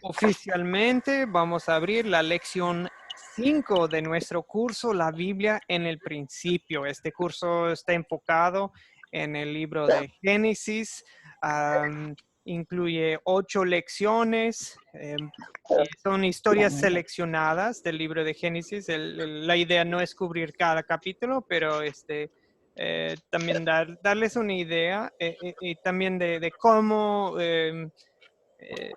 Oficialmente vamos a abrir la lección 5 de nuestro curso, La Biblia en el principio. Este curso está enfocado en el libro de Génesis. Incluye 8 lecciones. Son historias seleccionadas del libro de Génesis. La idea no es cubrir cada capítulo, pero también darles una idea y también de cómo... eh,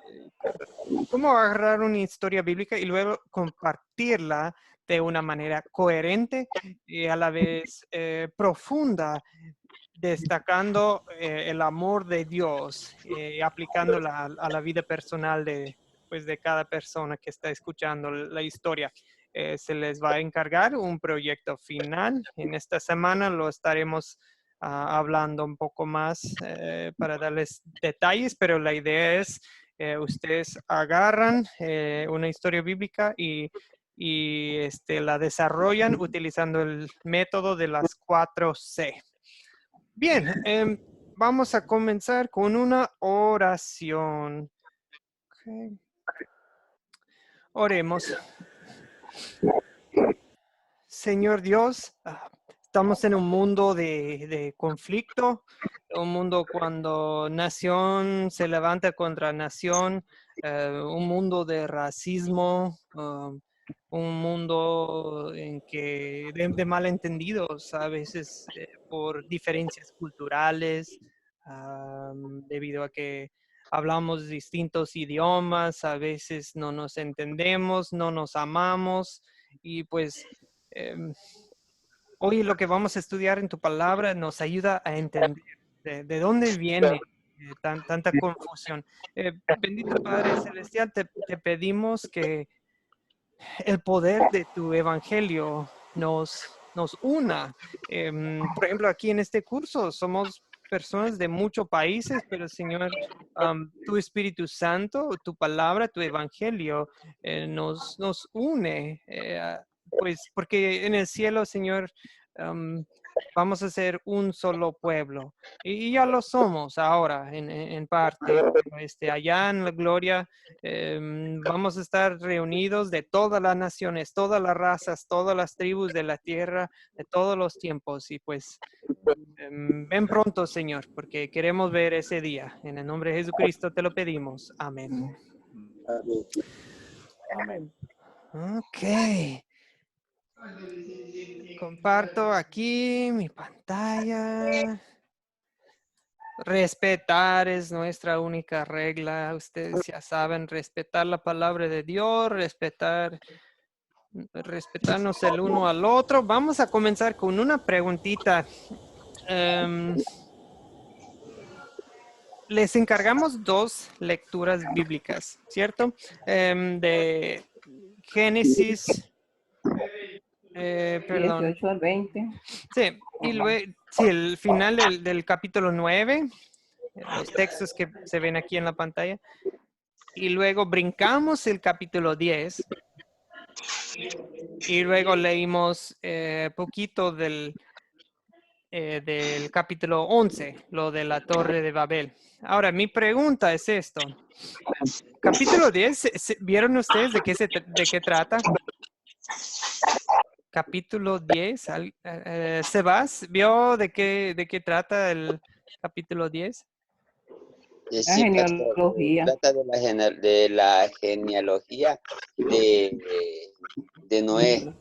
cómo agarrar una historia bíblica y luego compartirla de una manera coherente y a la vez profunda, destacando el amor de Dios y aplicándola a la vida personal pues, de cada persona que está escuchando la historia. Se les va a encargar un proyecto final. En esta semana lo estaremos hablando un poco más para darles detalles, pero la idea es ustedes agarran una historia bíblica y la desarrollan utilizando el método de las 4C. Bien, vamos a comenzar con una oración. Okay. Oremos. Señor Dios, estamos en un mundo de conflicto, un mundo cuando nación se levanta contra nación, un mundo de racismo, un mundo en que de malentendidos a veces por diferencias culturales, debido a que hablamos distintos idiomas, a veces no nos entendemos, no nos amamos y pues hoy lo que vamos a estudiar en tu palabra nos ayuda a entender de dónde viene tanta confusión. Bendito Padre Celestial, te pedimos que el poder de tu evangelio nos una. Por ejemplo, aquí en este curso somos personas de muchos países, pero Señor, tu Espíritu Santo, tu palabra, tu evangelio nos une, pues porque en el cielo, Señor, vamos a ser un solo pueblo. Y ya lo somos ahora en parte. Pero allá en la gloria vamos a estar reunidos de todas las naciones, todas las razas, todas las tribus de la tierra, de todos los tiempos. Y pues ven pronto, Señor, porque queremos ver ese día. En el nombre de Jesucristo te lo pedimos. Amén. Amén. Ok. Comparto aquí mi pantalla. Respetar es nuestra única regla. Ustedes ya saben, respetar la palabra de Dios, respetarnos el uno al otro. Vamos a comenzar con una preguntita. Les encargamos 2 lecturas bíblicas, ¿cierto? De Génesis, perdón. 18 al 20. Sí, y luego, sí, el final del capítulo 9, los textos que se ven aquí en la pantalla. Y luego brincamos el capítulo 10 y luego leímos poquito del capítulo 11, lo de la Torre de Babel. Ahora, mi pregunta es esto. Capítulo 10, ¿vieron ustedes de qué trata? Capítulo 10, Sebas, ¿vio de qué trata el capítulo 10? La Sí, pastor, genealogía. trata de la genealogía de Noé,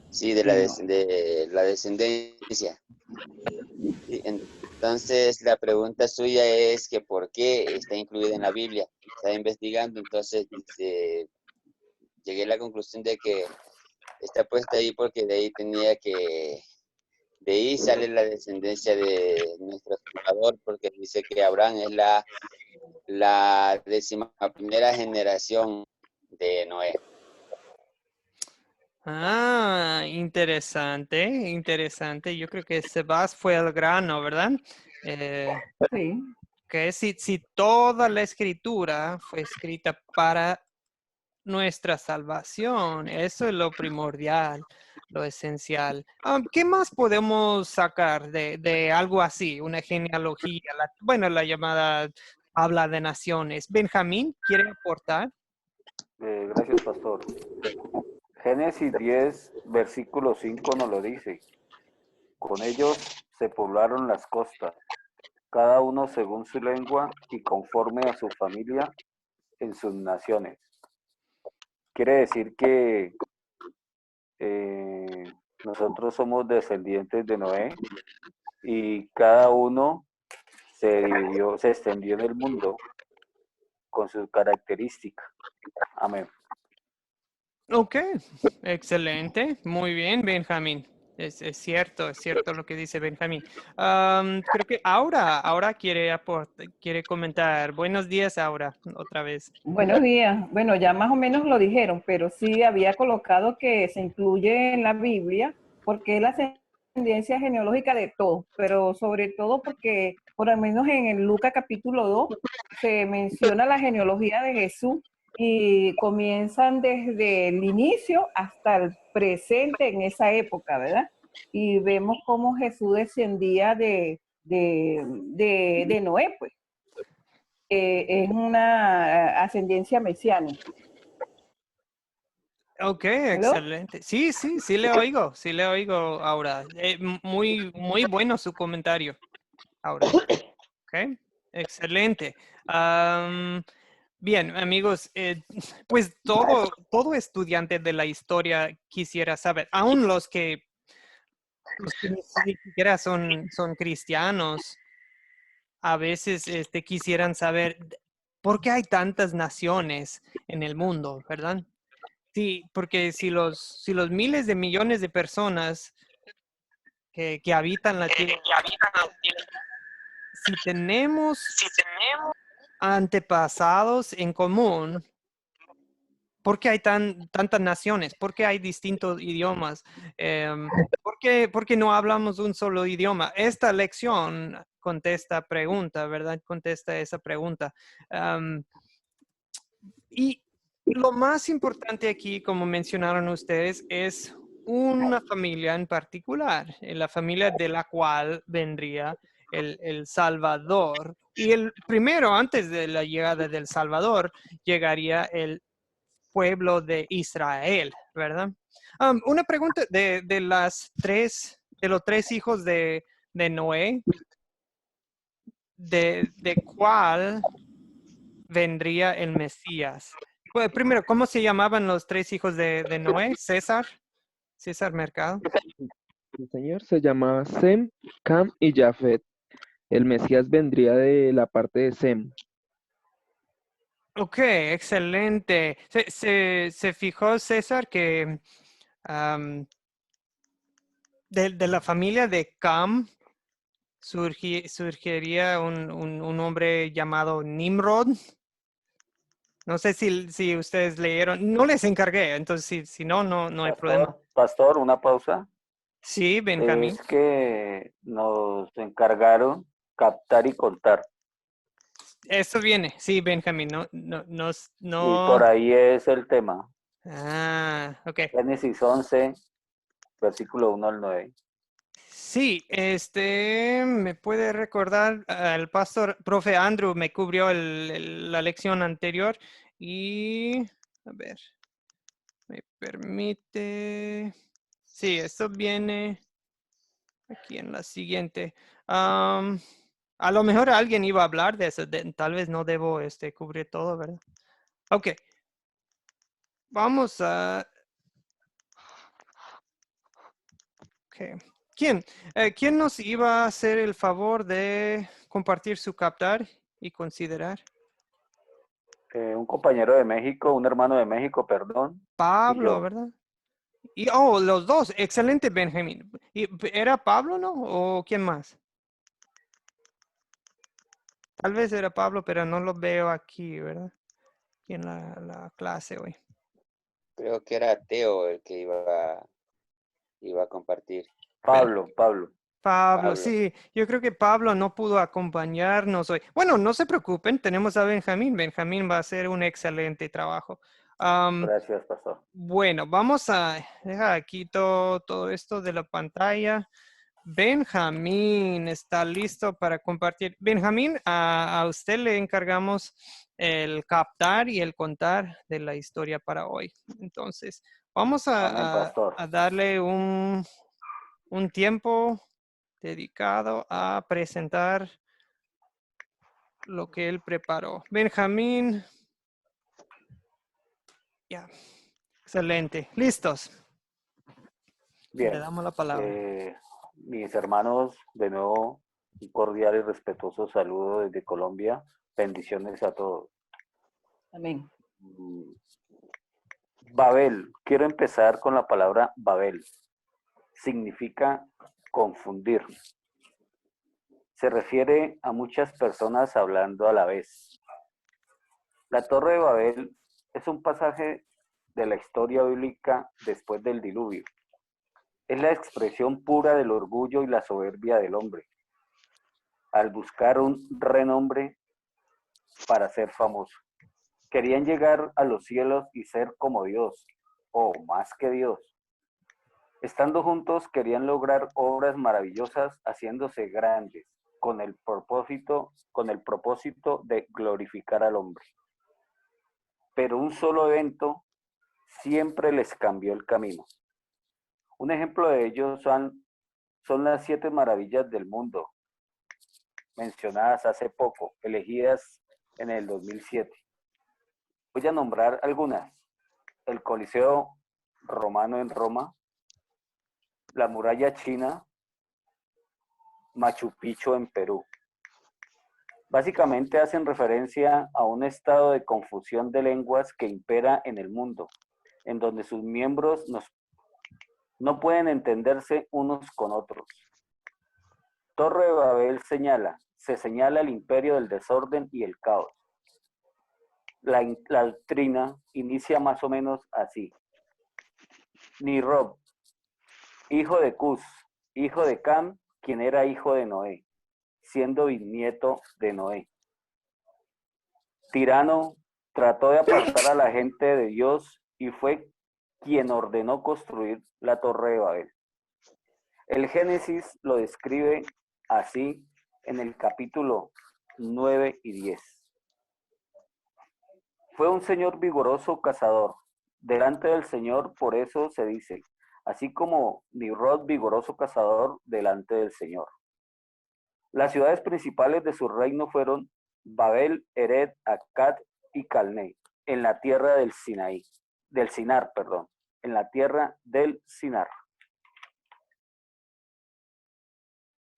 sí, de la descendencia. Sí, entonces, la pregunta suya es que por qué está incluida en la Biblia. Estaba investigando, entonces llegué a la conclusión de que está puesta ahí porque de ahí sale la descendencia de nuestro Salvador, porque dice que Abraham es la 11ª generación de Noé. Ah, interesante, interesante. Yo creo que Sebas fue el grano, ¿verdad? Sí. Que si toda la escritura fue escrita para nuestra salvación, eso es lo primordial, lo esencial. ¿Qué más podemos sacar de algo así? Una genealogía, la llamada habla de naciones. Benjamín, ¿quiere aportar? Gracias, pastor. Génesis 10, versículo 5 nos lo dice. Con ellos se poblaron las costas, cada uno según su lengua y conforme a su familia en sus naciones. Quiere decir que nosotros somos descendientes de Noé y cada uno se dividió, se extendió en el mundo con sus características. Amén. Ok, excelente. Muy bien, Benjamín. Es cierto lo que dice Benjamín. Creo que Aura quiere comentar. Buenos días, Aura, otra vez. Buenos días. Bueno, ya más o menos lo dijeron, pero sí había colocado que se incluye en la Biblia porque es la ascendencia genealógica de todos, pero sobre todo porque, por lo menos en el Lucas capítulo 2, se menciona la genealogía de Jesús y comienzan desde el inicio hasta el presente en esa época, ¿verdad? Y vemos cómo Jesús descendía de Noé, pues. Es una ascendencia mesiánica. Ok, ¿Hello? excelente. Sí le oigo, Aura. Muy bueno su comentario, Aura. Ok, excelente. Bien, amigos, pues todo estudiante de la historia quisiera saber, aún los que ni siquiera son cristianos, a veces quisieran saber por qué hay tantas naciones en el mundo, ¿verdad? Sí, porque si los miles de millones de personas que habitan la Tierra, si tenemos antepasados en común, ¿por qué hay tantas naciones? ¿Por qué hay distintos idiomas? ¿Por qué no hablamos un solo idioma? Esta lección contesta pregunta, ¿verdad? Contesta esa pregunta. Y lo más importante aquí, como mencionaron ustedes, es una familia en particular, la familia de la cual vendría el Salvador. Y el primero, antes de la llegada del Salvador, llegaría el pueblo de Israel, ¿verdad? Una pregunta de los tres hijos de Noé, de cuál vendría el Mesías. Bueno, primero, ¿cómo se llamaban los tres hijos de Noé? César Mercado. El señor se llamaba Sem, Cam y Jafet. El Mesías vendría de la parte de Sem. Ok, excelente. Se fijó César que de la familia de Cam surgiría un hombre llamado Nimrod. No sé si ustedes leyeron, no les encargué, entonces si no hay problema. Pastor, una pausa. Sí, Benjamín. Es que nos encargaron captar y contar. Eso viene, sí, Benjamín, Y por ahí es el tema. Ah, ok. Génesis 11, versículo 1 al 9. Sí, me puede recordar, el pastor, profe Andrew me cubrió la lección anterior y, a ver, me permite, sí, esto viene aquí en la siguiente. A lo mejor alguien iba a hablar de eso, tal vez no debo cubrir todo, ¿verdad? Ok, vamos a... Okay. ¿Quién nos iba a hacer el favor de compartir su captar y considerar? Un compañero de México, un hermano de México, perdón. Pablo, yo. ¿verdad? Los dos. Excelente, Benjamín. ¿Era Pablo, no? ¿O quién más? Tal vez era Pablo, pero no lo veo aquí, ¿verdad? Aquí en la clase hoy. Creo que era Teo el que iba a compartir. Pablo, sí, yo creo que Pablo no pudo acompañarnos hoy. Bueno, no se preocupen, tenemos a Benjamín. Benjamín va a hacer un excelente trabajo. Gracias, pastor. Bueno, vamos a dejar aquí todo esto de la pantalla. Benjamín está listo para compartir. Benjamín, a usted le encargamos el captar y el contar de la historia para hoy. Entonces, vamos Amén, pastor. a darle un tiempo dedicado a presentar lo que él preparó. Benjamín. Ya. Excelente. ¿Listos? Le Bien, damos la palabra. mis hermanos, de nuevo, un cordial y respetuoso saludo desde Colombia. Bendiciones a todos. Amén. Babel, quiero empezar con la palabra Babel. Significa confundir. Se refiere a muchas personas hablando a la vez. La Torre de Babel es un pasaje de la historia bíblica después del diluvio. Es la expresión pura del orgullo y la soberbia del hombre, al buscar un renombre para ser famoso. Querían llegar a los cielos y ser como Dios, o más que Dios. Estando juntos querían lograr obras maravillosas haciéndose grandes, con el propósito de glorificar al hombre. Pero un solo evento siempre les cambió el camino. Un ejemplo de ello son las 7 maravillas del mundo, mencionadas hace poco, elegidas en el 2007. Voy a nombrar algunas. El Coliseo Romano en Roma, la Muralla China, Machu Picchu en Perú. Básicamente hacen referencia a un estado de confusión de lenguas que impera en el mundo, en donde sus miembros no pueden entenderse unos con otros. Torre de Babel se señala el imperio del desorden y el caos. La doctrina inicia más o menos así. Nimrod, hijo de Cus, hijo de Cam, quien era hijo de Noé, siendo bisnieto de Noé. Tirano trató de apartar a la gente de Dios y fue quien ordenó construir la Torre de Babel. El Génesis lo describe así en el capítulo 9 y 10. Fue un señor vigoroso cazador. Delante del Señor, por eso se dice, así como Nimrod, vigoroso cazador, delante del Señor. Las ciudades principales de su reino fueron Babel, Ered, Akkad y Calné, en la tierra del Sinar, en la tierra del Sinar.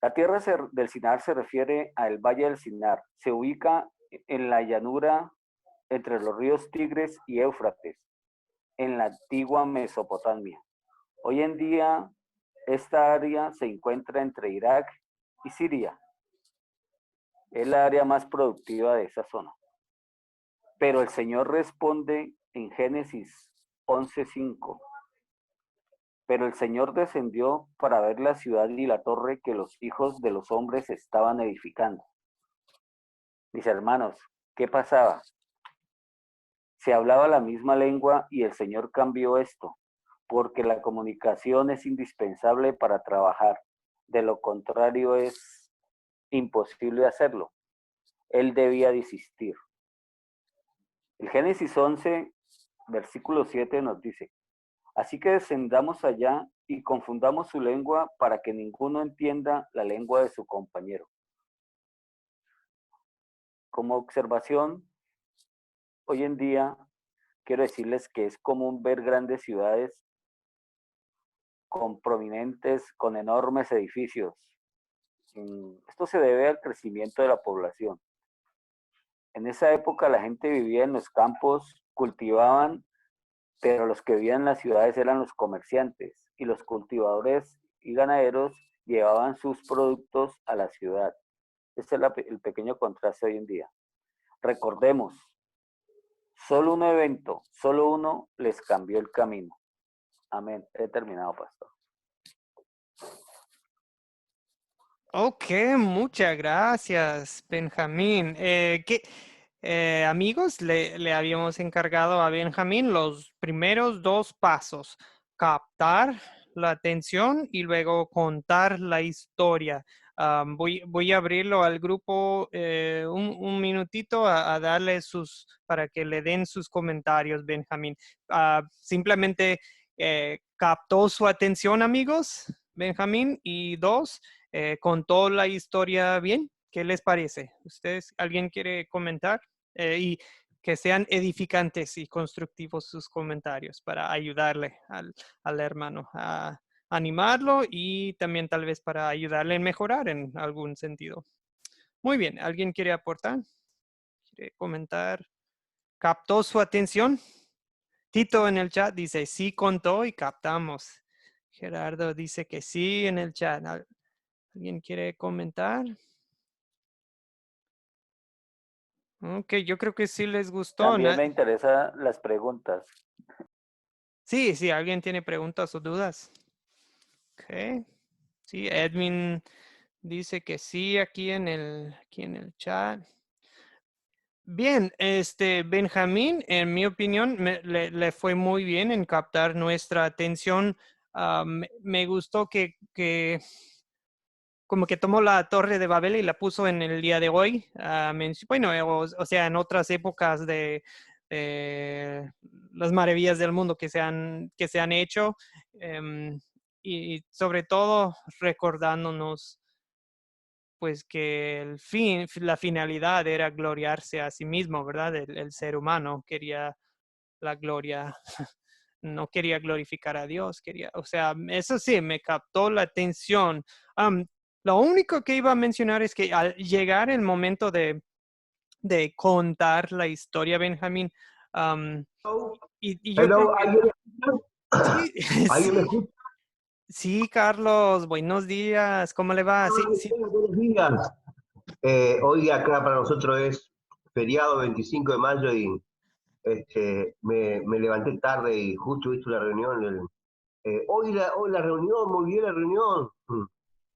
La tierra del Sinar se refiere al Valle del Sinar. Se ubica en la llanura entre los ríos Tigres y Éufrates, en la antigua Mesopotamia. Hoy en día, esta área se encuentra entre Irak y Siria. Es la área más productiva de esa zona. Pero el Señor responde en Génesis 11:5. Pero el Señor descendió para ver la ciudad y la torre que los hijos de los hombres estaban edificando. Mis hermanos, ¿qué pasaba? Se hablaba la misma lengua y el Señor cambió esto, porque la comunicación es indispensable para trabajar. De lo contrario es imposible hacerlo. Él debía desistir. El Génesis 11, versículo 7 nos dice, así que descendamos allá y confundamos su lengua para que ninguno entienda la lengua de su compañero. Como observación, hoy en día quiero decirles que es común ver grandes ciudades con prominentes, con enormes edificios. Esto se debe al crecimiento de la población. En esa época la gente vivía en los campos, cultivaban, pero los que vivían en las ciudades eran los comerciantes y los cultivadores y ganaderos llevaban sus productos a la ciudad. Este es el pequeño contraste hoy en día. Recordemos, solo un evento, solo uno les cambió el camino. Amén. He terminado, pastor. Ok, muchas gracias, Benjamín. Amigos, le habíamos encargado a Benjamín los primeros 2 pasos, captar la atención y luego contar la historia. Voy a abrirlo al grupo un minutito a darle para que le den sus comentarios, Benjamín. Simplemente captó su atención, amigos, Benjamín, y dos, contó la historia bien. ¿Qué les parece? ¿Ustedes, alguien quiere comentar? Y que sean edificantes y constructivos sus comentarios para ayudarle al hermano a animarlo y también tal vez para ayudarle a mejorar en algún sentido. Muy bien, ¿alguien quiere aportar? ¿Quiere comentar? ¿Captó su atención? Tito en el chat dice, sí contó y captamos. Gerardo dice que sí en el chat. ¿Alguien quiere comentar? Ok, yo creo que sí les gustó. También me interesan las preguntas. Sí, ¿alguien tiene preguntas o dudas? Ok. Sí, Edwin dice que sí aquí en el chat. Bien, Benjamín, en mi opinión, le fue muy bien en captar nuestra atención. Me gustó que como que tomó la Torre de Babel y la puso en el día de hoy. Bueno, o sea, en otras épocas de las maravillas del mundo que se han hecho. Y sobre todo recordándonos pues que la finalidad era gloriarse a sí mismo, ¿verdad? El ser humano quería la gloria, no quería glorificar a Dios, o sea, eso sí, me captó la atención. Lo único que iba a mencionar es que al llegar el momento de contar la historia, Benjamín, y yo creo Hello, que ¿alguien sí, ¿alguien me sí, escucha? sí, Carlos, buenos días, ¿cómo le va? Sí, sí. Buenos días. Hoy acá para nosotros es feriado 25 de mayo y me levanté tarde y justo he visto la reunión. Hoy la reunión, muy bien la reunión.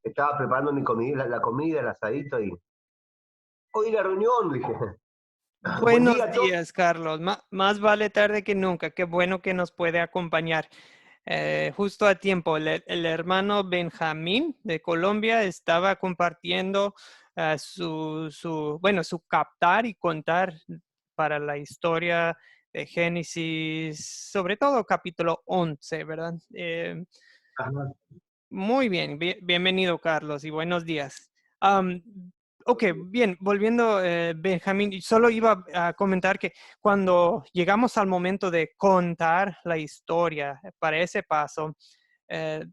Estaba preparando mi comida, la comida, el asadito y hoy la reunión, dije. Buen Buenos día a todos. días, Carlos. Más vale tarde que nunca. Qué bueno que nos puede acompañar. Justo a tiempo, el hermano Benjamín de Colombia estaba compartiendo su captar y contar para la historia de Génesis, sobre todo capítulo 11, ¿verdad? Ajá. Muy bien, bienvenido Carlos y buenos días. Am, ok, bien, volviendo Benjamín, solo iba a comentar que cuando llegamos al momento de contar la historia para ese paso, eh,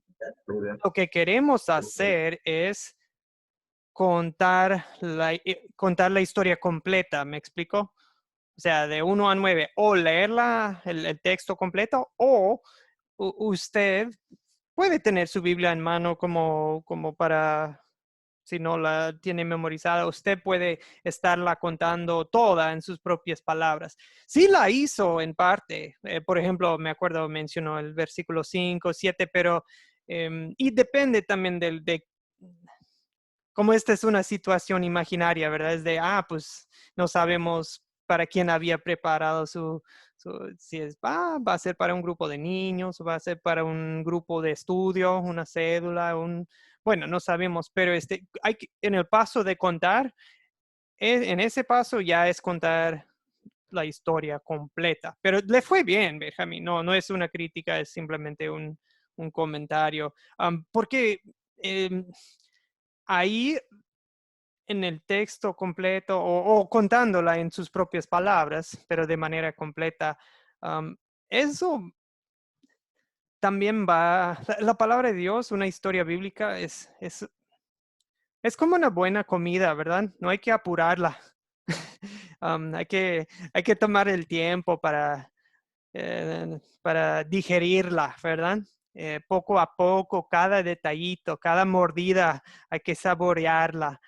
Muy bien. lo que queremos hacer es contar la historia completa, ¿me explico? O sea, de 1 a 9, o leerla, el texto completo, o usted puede tener su Biblia en mano como para, si no la tiene memorizada, usted puede estarla contando toda en sus propias palabras. Sí la hizo en parte. Por ejemplo, me acuerdo, mencionó el versículo 5, 7, pero, y depende también como esta es una situación imaginaria, ¿verdad? Es de, pues no sabemos para quién había preparado si va a ser para un grupo de niños, o va a ser para un grupo de estudio, una cédula, bueno, no sabemos, pero en el paso de contar, en ese paso ya es contar la historia completa, pero le fue bien, Benjamín, no es una crítica, es simplemente un comentario, porque ahí en el texto completo o contándola en sus propias palabras, pero de manera completa. Eso también la palabra de Dios, una historia bíblica, es como una buena comida, ¿verdad? No hay que apurarla. Hay que tomar el tiempo para digerirla, ¿verdad? Poco a poco, cada detallito, cada mordida, hay que saborearla.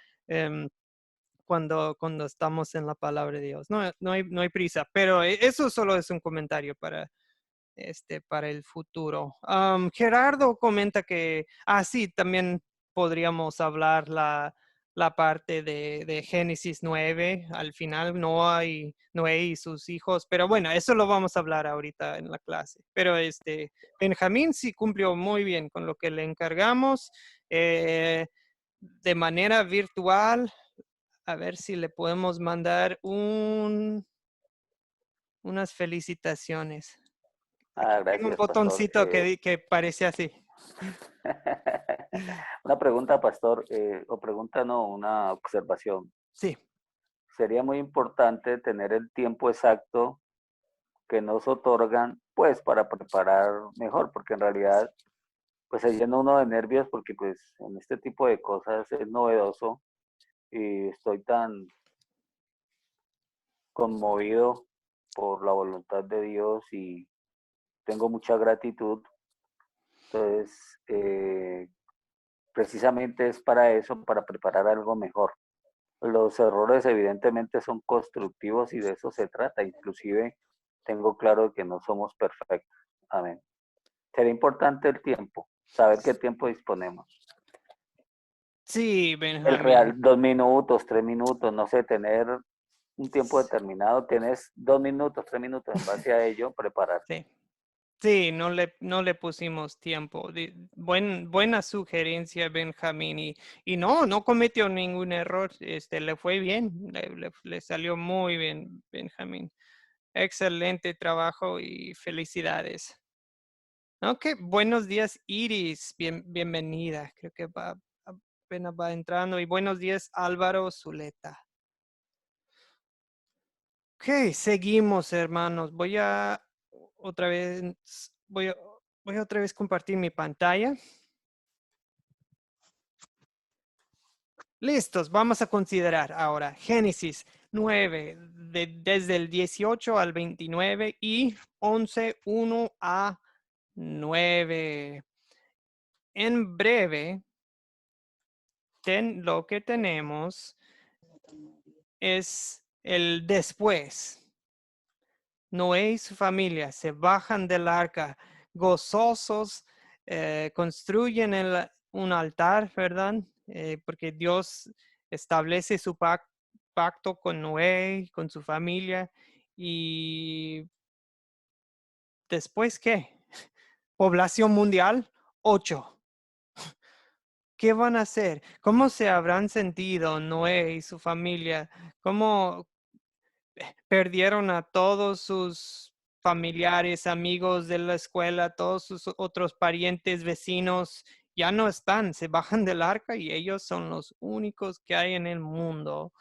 Cuando estamos en la palabra de Dios. No hay prisa, pero eso solo es un comentario para el futuro. Gerardo comenta que, sí, también podríamos hablar la parte de Génesis 9, al final Noé y sus hijos, pero bueno, eso lo vamos a hablar ahorita en la clase. Pero Benjamín sí cumplió muy bien con lo que le encargamos. de manera virtual. A ver si le podemos mandar unas felicitaciones. Ah, Tengo un gracias, pastor. botoncito que parece así. Una pregunta, pastor, o pregunta no, una observación. Sí, Sería muy importante tener el tiempo exacto que nos otorgan, pues, para preparar mejor, porque en realidad, pues, se llena uno de nervios porque, pues, en este tipo de cosas es novedoso y estoy tan conmovido por la voluntad de Dios y tengo mucha gratitud. Entonces, precisamente es para eso, para preparar algo mejor. Los errores evidentemente son constructivos y de eso se trata. Inclusive tengo claro que no somos perfectos. Amén. Sería importante el tiempo, saber qué tiempo disponemos. sí, El Benjamín. real, 2 minutos, 3 minutos, no sé, tener un tiempo determinado. Tienes 2 minutos, 3 minutos en base a ello, prepararte. Sí. Sí, no le pusimos tiempo. Buena sugerencia, Benjamín. Y no cometió ningún error. Le fue bien, le salió muy bien, Benjamín. Excelente trabajo y felicidades. Ok, buenos días, Iris. Bienvenida. Creo que apenas va entrando. Y buenos días, Álvaro Zuleta. Ok, seguimos, hermanos. Voy a otra vez compartir mi pantalla. Listos, vamos a considerar ahora Génesis 9, desde el 18 al 29 y 11, 1 a 9. En breve, lo que tenemos es el después. Noé y su familia se bajan del arca gozosos, construyen un altar, ¿verdad? Porque Dios establece su pacto con Noé, con su familia. Y después, ¿qué? Población mundial, 8. ¿Qué van a hacer? ¿Cómo se habrán sentido Noé y su familia? ¿Cómo perdieron a todos sus familiares, amigos de la escuela, todos sus otros parientes, vecinos? Ya no están, se bajan del arca y ellos son los únicos que hay en el mundo.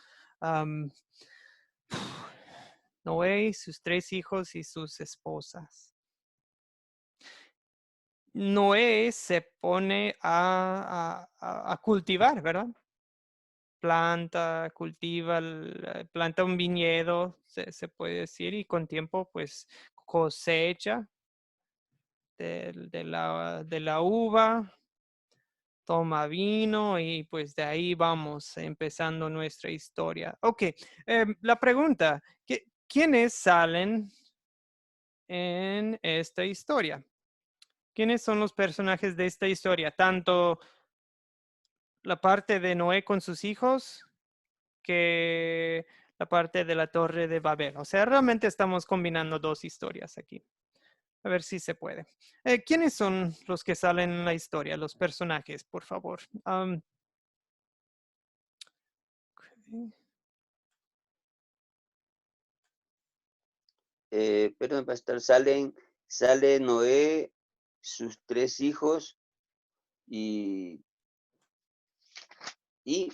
Noé, sus 3 hijos y sus esposas. Noé se pone a cultivar, ¿verdad? Planta un viñedo, se puede decir, y con tiempo pues cosecha de la uva, toma vino y pues de ahí vamos empezando nuestra historia. Ok, la pregunta, ¿quiénes salen en esta historia? ¿Quiénes son los personajes de esta historia? Tanto la parte de Noé con sus hijos que la parte de la Torre de Babel. O sea, realmente estamos combinando 2 historias aquí. A ver si se puede. ¿Quiénes son los que salen en la historia? Los personajes, por favor. Okay. Perdón, pastor, sale Noé, sus 3 hijos y Ok, y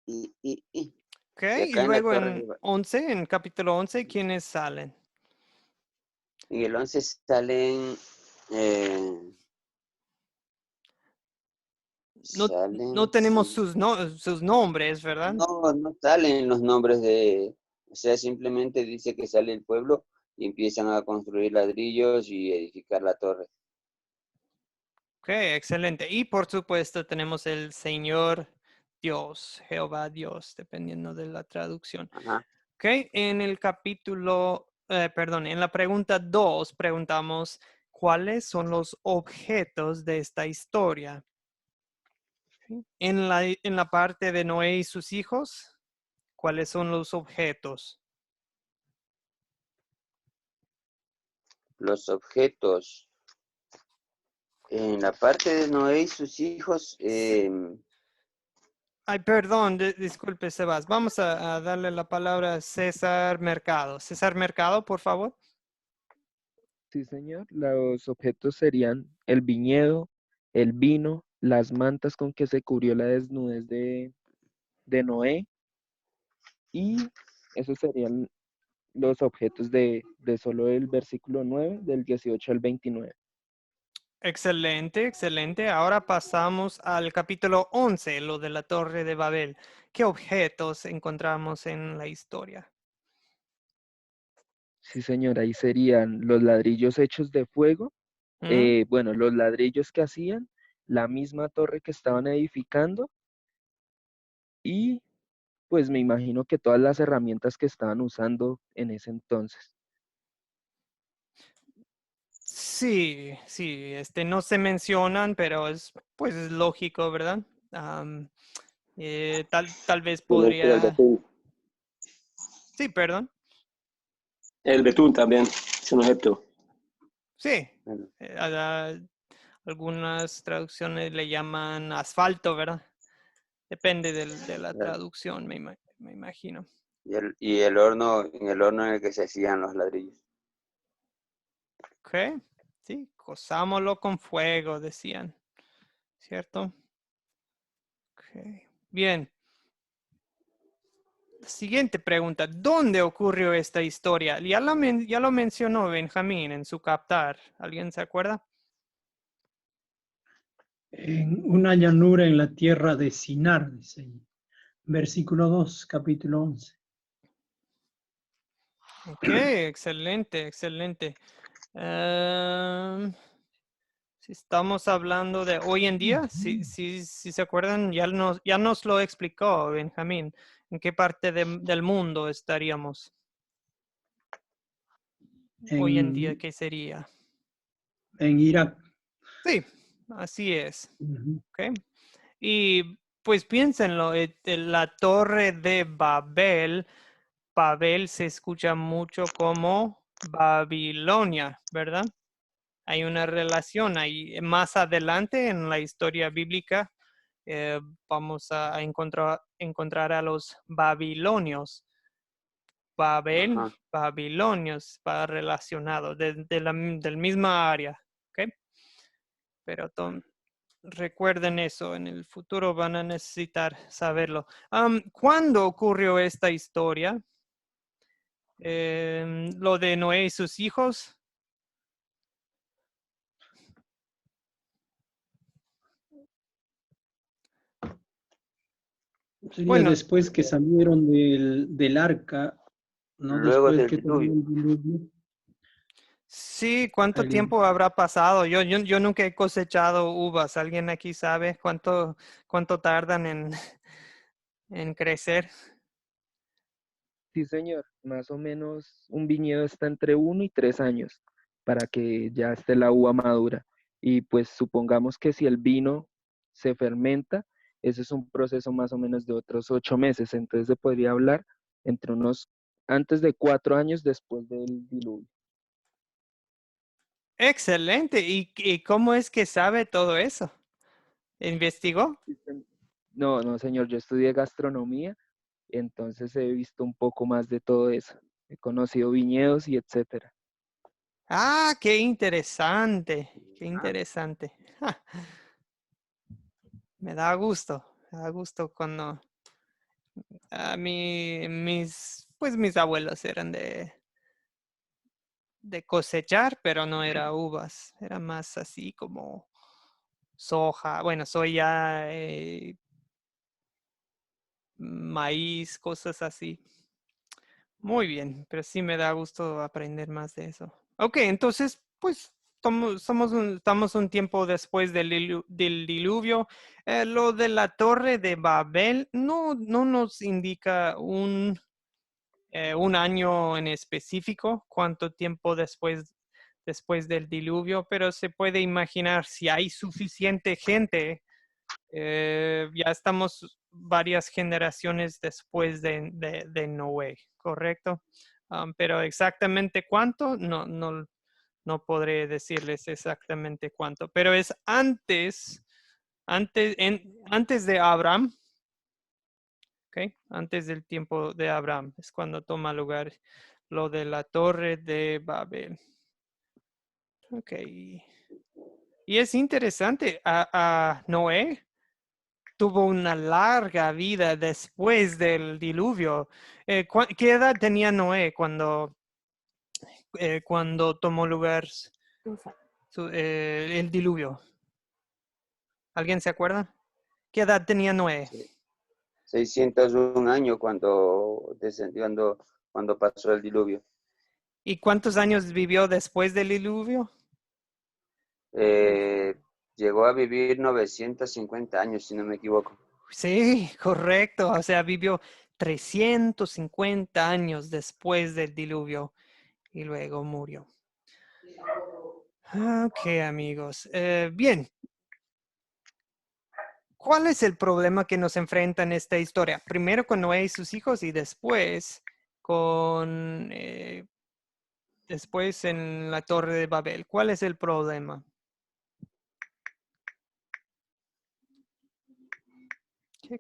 y acá en la luego torre, en 11, en capítulo 11, ¿quiénes salen? en el 11 salen, No, salen, no tenemos sus nombres, ¿verdad? no salen los nombres o sea, simplemente dice que sale el pueblo y empiezan a construir ladrillos y edificar la torre. Ok, excelente. Y por supuesto tenemos el Señor Dios, Jehová Dios, dependiendo de la traducción. Ajá. Ok, en el en la pregunta 2 preguntamos, ¿cuáles son los objetos de esta historia? En la parte de Noé y sus hijos, ¿cuáles son los objetos? Los objetos. En la parte de Noé y sus hijos, Ay, perdón, disculpe, Sebas. Vamos a darle la palabra a César Mercado. César Mercado, por favor. Sí, señor. Los objetos serían el viñedo, el vino, las mantas con que se cubrió la desnudez de Noé, y esos serían los objetos de solo el versículo 9 del 18 al 29. Excelente, excelente. Ahora pasamos al capítulo 11, lo de la Torre de Babel. ¿Qué objetos encontramos en la historia? Sí, señor, ahí serían los ladrillos hechos de fuego, ¿Mm? bueno, los ladrillos que hacían, la misma torre que estaban edificando, y pues me imagino que todas las herramientas que estaban usando en ese entonces. Sí, sí, no se mencionan, pero es, pues es lógico, ¿verdad? Am, tal vez El podría... betún. Sí, perdón. El betún también es un objeto. Sí. Bueno, Algunas traducciones le llaman asfalto, ¿verdad? Depende de la claro. traducción, me imagino. Y el horno, en el horno en el que se hacían los ladrillos. Ok, sí, cozámoslo con fuego, decían, ¿cierto? Ok, bien. Siguiente pregunta, ¿dónde ocurrió esta historia? Ya lo mencionó Benjamín en su captar. ¿Alguien se acuerda? En una llanura en la tierra de Sinar, dice ahí. Versículo 2, capítulo 11. Ok, excelente, excelente. Si estamos hablando de hoy en día, si se acuerdan, ya nos lo explicó Benjamín. ¿En qué parte del mundo estaríamos hoy en día? ¿Qué sería? En Irak. Sí, así es. Ujú. ¿Ok? Y pues piénsenlo, la torre de Babel, Babel se escucha mucho como Babilonia, ¿verdad? Hay una relación ahí. Más adelante en la historia bíblica vamos a encontrar a los babilonios. Babel, Ajá. babilonios, va relacionado del misma área. ¿Ok? Pero recuerden eso, en el futuro van a necesitar saberlo. ¿Cuándo ocurrió esta historia? Lo de Noé y sus hijos. Sería Bueno, después que salieron del arca, ¿no? Luego Después del que terminó diluvio. el diluvio. sí, ¿cuánto El- tiempo habrá pasado? Yo nunca he cosechado uvas. ¿Alguien aquí sabe cuánto tardan en crecer? Sí, señor, más o menos un viñedo está entre 1 y 3 años para que ya esté la uva madura. Y pues supongamos que si el vino se fermenta, ese es un proceso más o menos de otros 8 meses. Entonces se podría hablar entre unos antes de 4 años después del diluvio. Excelente. ¿Y cómo es que sabe todo eso? ¿Investigó? No, no, señor, yo estudié gastronomía, entonces he visto un poco más de todo eso. He conocido viñedos y etcétera. Ah, qué interesante, qué Ah, interesante. Ja, me da gusto cuando mis abuelos eran de cosechar, pero no era uvas, era más así como soja, bueno, soya, maíz, cosas así. Muy bien, pero sí me da gusto aprender más de eso. Ok, entonces, pues estamos un tiempo después del diluvio. Lo de la torre de Babel no nos indica un año en específico, cuánto tiempo después del diluvio, pero se puede imaginar si hay suficiente gente, ya estamos varias generaciones después de Noé, ¿correcto? Pero exactamente cuánto, no podré decirles exactamente cuánto, pero es antes de Abraham, ¿ok? Antes del tiempo de Abraham, es cuando toma lugar lo de la torre de Babel. Ok. Y es interesante, a Noé tuvo una larga vida después del diluvio. ¿Qué edad tenía Noé cuando tomó lugar el diluvio? ¿Alguien se acuerda? ¿Qué edad tenía Noé? Sí. 601 años cuando descendió, cuando pasó el diluvio. ¿Y cuántos años vivió después del diluvio? Llegó a vivir 950 años, si no me equivoco. Sí, correcto. O sea, vivió 350 años después del diluvio y luego murió. Ok, amigos. Bien. ¿Cuál es el problema que nos enfrenta en esta historia? Primero con Noé y sus hijos y después después en la Torre de Babel. ¿Cuál es el problema?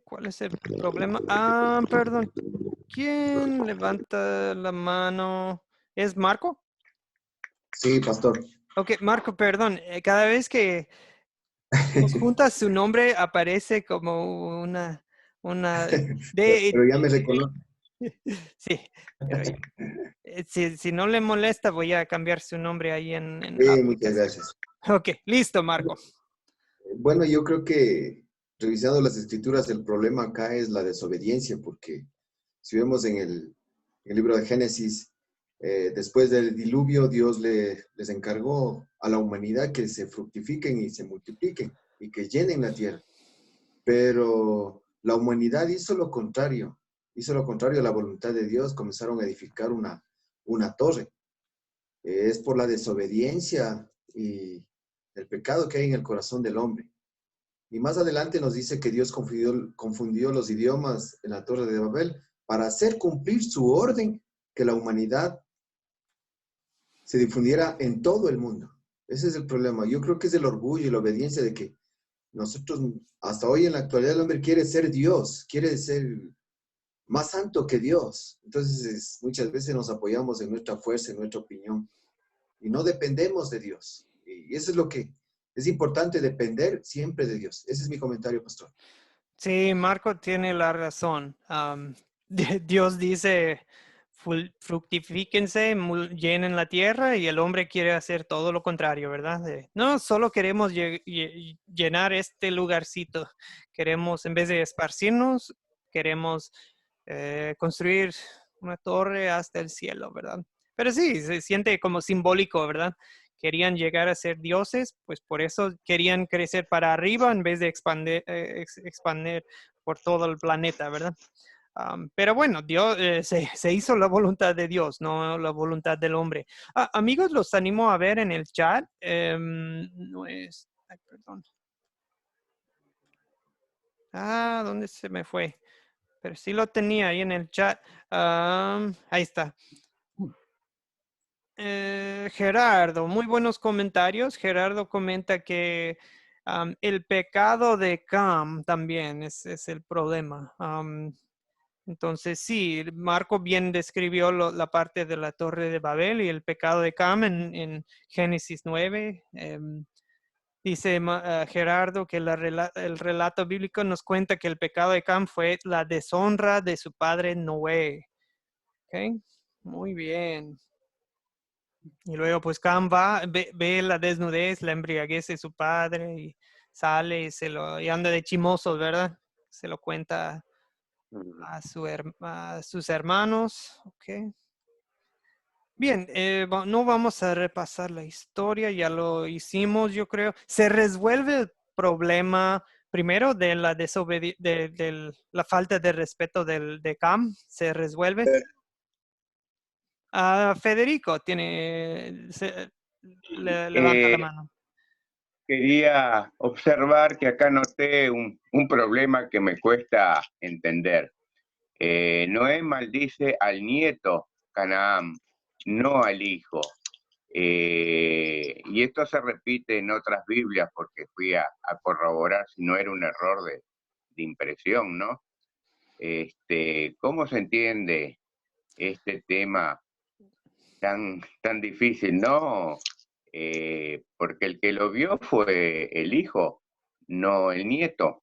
¿Cuál es el problema? Ah, perdón. ¿Quién levanta la mano? ¿Es Marco? Sí, pastor. Ok, Marco, perdón. Cada vez que nos juntas su nombre aparece como una de... Pero ya me reconoce. Sí, pero si no le molesta voy a cambiar su nombre ahí en la Sí, muchas aplicación. gracias. Ok, listo, Marco. Bueno, yo creo que revisando las escrituras, el problema acá es la desobediencia, porque si vemos en el libro de Génesis, después del diluvio, Dios les encargó a la humanidad que se fructifiquen y se multipliquen y que llenen la tierra. Pero la humanidad hizo lo contrario a la voluntad de Dios, comenzaron a edificar una torre. Es por la desobediencia y el pecado que hay en el corazón del hombre. Y más adelante nos dice que Dios confundió los idiomas en la Torre de Babel para hacer cumplir su orden, que la humanidad se difundiera en todo el mundo. Ese es el problema. Yo creo que es el orgullo y la obediencia de que nosotros, hasta hoy en la actualidad, el hombre quiere ser Dios, quiere ser más santo que Dios. Entonces, muchas veces nos apoyamos en nuestra fuerza, en nuestra opinión, y no dependemos de Dios. Y eso es lo que es importante, depender siempre de Dios. Ese es mi comentario, pastor. Sí, Marco tiene la razón. Dios dice, fructifíquense, llenen la tierra y el hombre quiere hacer todo lo contrario, ¿verdad? No, solo queremos llenar este lugarcito. Queremos, en vez de esparcirnos, queremos construir una torre hasta el cielo, ¿verdad? Pero sí, se siente como simbólico, ¿verdad? Querían llegar a ser dioses, pues por eso querían crecer para arriba en vez de expandir por todo el planeta, ¿verdad? Pero bueno, Dios se hizo la voluntad de Dios, no la voluntad del hombre. Amigos, los animo a ver en el chat. No es, ay, perdón. ¿Dónde se me fue? Pero sí lo tenía ahí en el chat. Ahí está. Gerardo, muy buenos comentarios. Gerardo comenta que el pecado de Cam también es el problema. Entonces, sí, Marco bien describió la parte de la Torre de Babel y el pecado de Cam en Génesis 9. Dice Gerardo que el relato bíblico nos cuenta que el pecado de Cam fue la deshonra de su padre Noé. ¿Ok? Muy bien. Y luego pues Cam ve la desnudez, la embriaguez de su padre y sale y anda de chimoso, ¿verdad? Se lo cuenta a sus hermanos. Okay. Bien, no vamos a repasar la historia, ya lo hicimos, yo creo. Se resuelve el problema primero de la de la falta de respeto de Cam, se resuelve. Federico levanta la mano. Quería observar que acá noté un problema que me cuesta entender. Noé maldice al nieto Canaán, no al hijo. Y esto se repite en otras Biblias porque fui a corroborar si no era un error de impresión, ¿no? ¿Cómo se entiende este tema tan difícil? No, porque el que lo vio fue el hijo, no el nieto.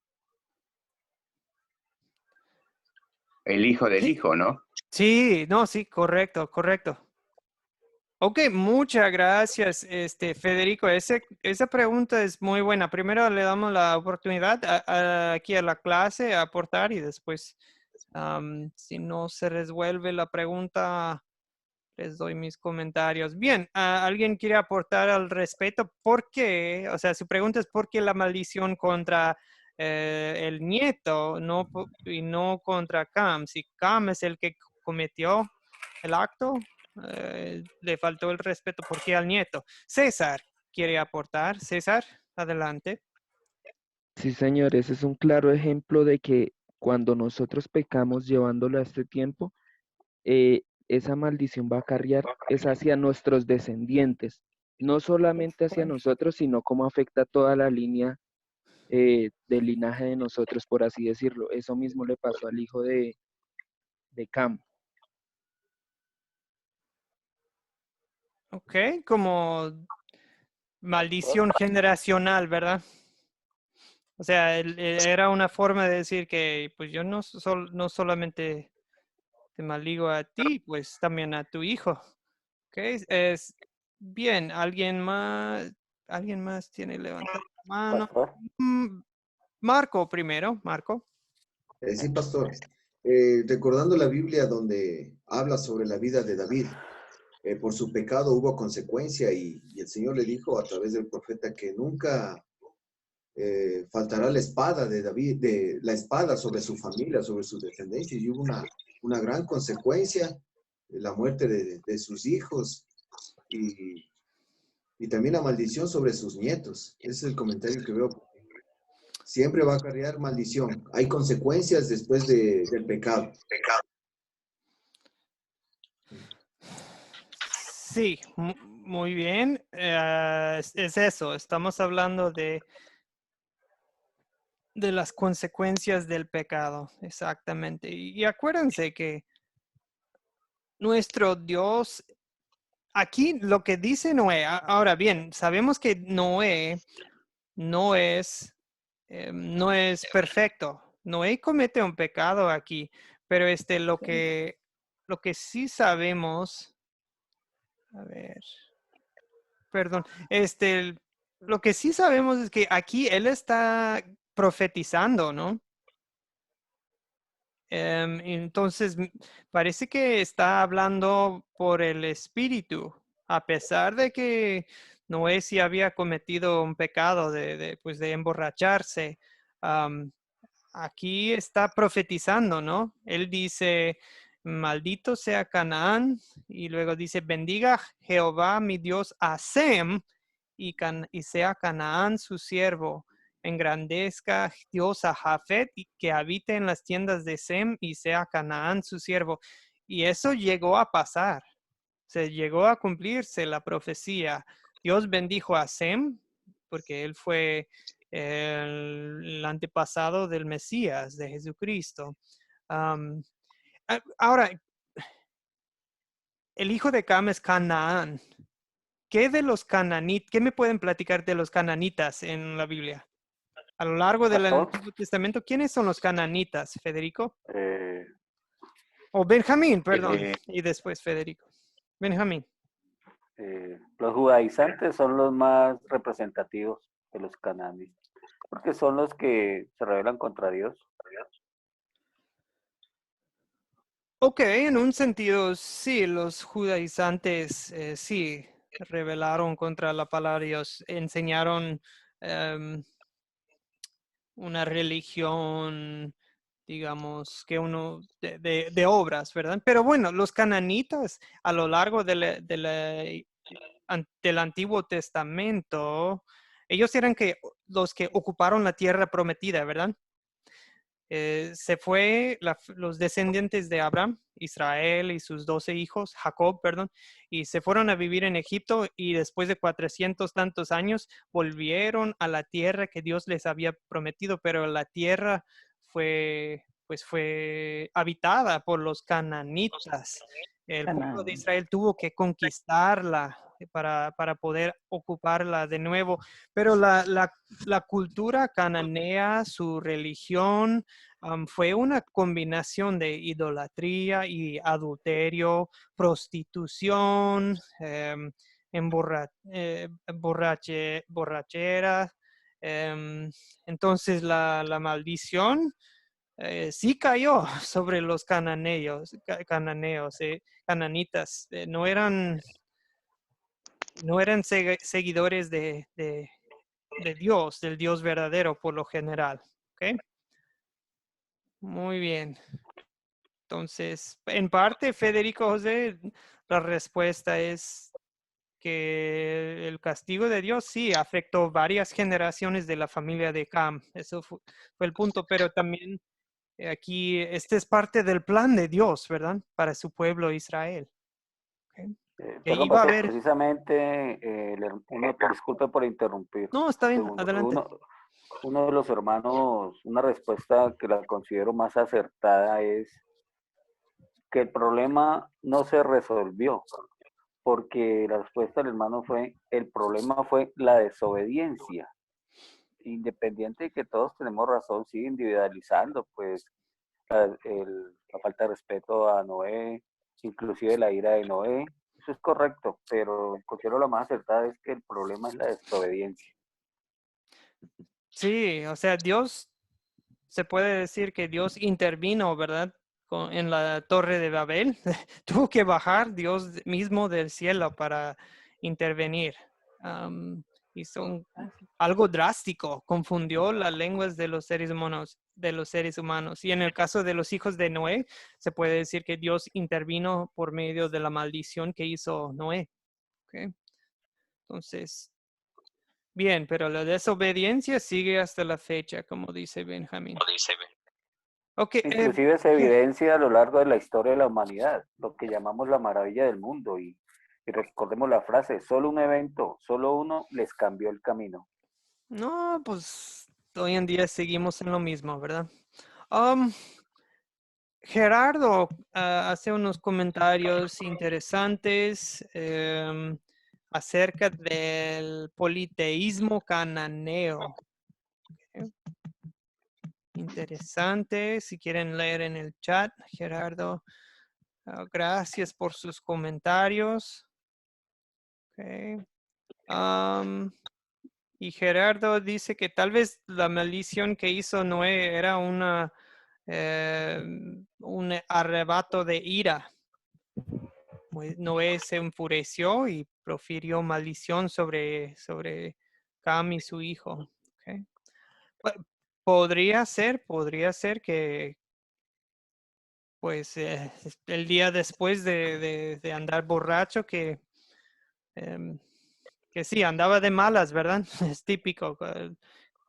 El hijo del hijo, ¿no? Sí, no, sí, correcto, correcto. Ok, muchas gracias, Federico. Esa pregunta es muy buena. Primero le damos la oportunidad aquí a la clase a aportar y después, si no se resuelve la pregunta, les doy mis comentarios. Bien, ¿alguien quiere aportar al respecto? ¿Por qué? O sea, su pregunta es ¿por qué la maldición contra el nieto y no contra Cam? Si Cam es el que cometió el acto, le faltó el respeto. ¿Por qué al nieto? César quiere aportar. César, adelante. Sí, señor, ese es un claro ejemplo de que cuando nosotros pecamos llevándolo a este tiempo, esa maldición va a acarrear es hacia nuestros descendientes, no solamente hacia nosotros, sino cómo afecta a toda la línea del linaje de nosotros, por así decirlo. Eso mismo le pasó al hijo de Cam. Ok, como maldición generacional, ¿verdad? O sea, era una forma de decir que pues yo no solamente te maldigo a ti, pues también a tu hijo. Ok, es bien. ¿Alguien más tiene levantado la mano? Pastor. Marco primero, Marco. Sí, pastor. Recordando la Biblia donde habla sobre la vida de David, por su pecado hubo consecuencia y el Señor le dijo a través del profeta que nunca faltará la espada de David, de la espada sobre su familia, sobre su descendencia, y hubo una gran consecuencia, la muerte de sus hijos y también la maldición sobre sus nietos. Ese es el comentario que veo. Siempre va a acarrear maldición. Hay consecuencias después del pecado. Sí, muy bien. Es eso, estamos hablando de las consecuencias del pecado, exactamente. Y acuérdense que nuestro Dios, aquí lo que dice Noé, ahora bien, sabemos que Noé no es perfecto. Noé comete un pecado aquí, pero lo que sí sabemos, a ver, perdón, lo que sí sabemos es que aquí él está profetizando, ¿no? Entonces, parece que está hablando por el Espíritu, a pesar de que Noé sí había cometido un pecado pues de emborracharse. Aquí está profetizando, ¿no? Él dice, maldito sea Canaán, y luego dice, bendiga Jehová mi Dios a Sem, y sea Canaán su siervo. Engrandezca Dios a Jafet y que habite en las tiendas de Sem y sea Canaán su siervo. Y eso llegó a pasar. Se llegó a cumplirse la profecía. Dios bendijo a Sem porque él fue el antepasado del Mesías, de Jesucristo. Ahora, el hijo de Cam es Canaán. ¿Qué me pueden platicar de los cananitas en la Biblia? A lo largo del Pastor. Antiguo Testamento, ¿quiénes son los cananitas, Federico? Eh, O Benjamín, perdón. Y después Federico. Benjamín. Los judaizantes son los más representativos de los cananistas, porque son los que se rebelan contra Dios. Ok, en un sentido, sí, los judaizantes sí rebelaron contra la palabra de Dios, enseñaron una religión, digamos, que uno de obras, ¿verdad? Pero bueno, los cananitas a lo largo del Antiguo Testamento, ellos eran los que ocuparon la tierra prometida, ¿verdad? Se fue los descendientes de Abraham, Israel y sus 12 hijos, Jacob, perdón, y se fueron a vivir en Egipto y después de 400 tantos años volvieron a la tierra que Dios les había prometido, pero la tierra fue pues fue habitada por los cananitas. El pueblo de Israel tuvo que conquistarla para poder ocuparla de nuevo. Pero la cultura cananea, su religión, fue una combinación de idolatría y adulterio, prostitución, borrachera. Entonces la maldición sí cayó sobre los cananitas. No eran seguidores de Dios, del Dios verdadero por lo general. ¿Ok? Muy bien. Entonces, en parte, Federico José, la respuesta es que el castigo de Dios sí afectó varias generaciones de la familia de Cam. Eso fue el punto, pero también aquí este es parte del plan de Dios, ¿verdad? Para su pueblo Israel. Okay. Que Perdón, iba a pastor, haber... precisamente, disculpe por interrumpir. No, está bien, Segundo, adelante. uno de los hermanos, una respuesta que la considero más acertada es que el problema no se resolvió, porque la respuesta del hermano fue, el problema fue la desobediencia. Independiente de que todos tenemos razón, sigue individualizando, pues, la falta de respeto a Noé, inclusive la ira de Noé, eso es correcto, pero considero la más acertada es que el problema es la desobediencia. Sí, o sea, Dios, se puede decir que Dios intervino, ¿verdad? En la torre de Babel. Tuvo que bajar Dios mismo del cielo para intervenir. Hizo algo drástico, confundió las lenguas de los seres humanos. Y en el caso de los hijos de Noé, se puede decir que Dios intervino por medio de la maldición que hizo Noé. ¿Okay? Entonces, bien, pero la desobediencia sigue hasta la fecha, como dice Benjamín. Okay, Inclusive se evidencia a lo largo de la historia de la humanidad, lo que llamamos la maravilla del mundo. Y recordemos la frase, solo un evento, solo uno les cambió el camino. No, pues hoy en día seguimos en lo mismo, ¿verdad? Gerardo hace unos comentarios interesantes acerca del politeísmo cananeo. Okay. Interesante, si quieren leer en el chat, Gerardo. Gracias por sus comentarios. Okay. Y Gerardo dice que tal vez la maldición que hizo Noé era un arrebato de ira. Noé se enfureció y profirió maldición sobre Cam y su hijo. Okay. Podría ser que pues el día después de andar borracho que sí, andaba de malas, ¿verdad? Es típico,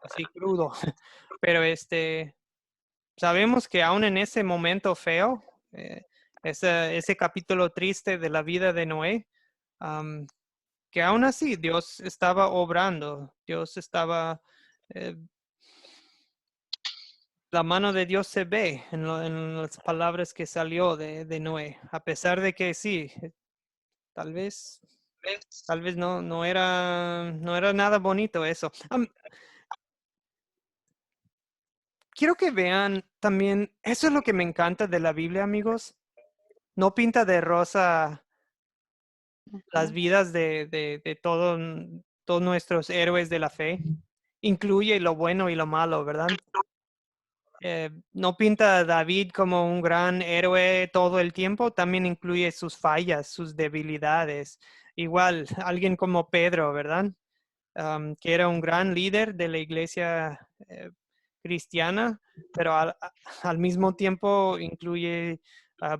así crudo. Pero sabemos que aún en ese momento feo, ese capítulo triste de la vida de Noé, que aún así Dios estaba obrando, Dios estaba... la mano de Dios se ve en las palabras que salió de Noé, a pesar de que sí, tal vez no era nada bonito eso. Quiero que vean también, eso es lo que me encanta de la Biblia, amigos. No pinta de rosa las vidas de todos nuestros héroes de la fe. Incluye lo bueno y lo malo, ¿verdad? No pinta a David como un gran héroe todo el tiempo, también incluye sus fallas, sus debilidades. Igual, alguien como Pedro, ¿verdad? Que era un gran líder de la iglesia cristiana, pero al mismo tiempo incluye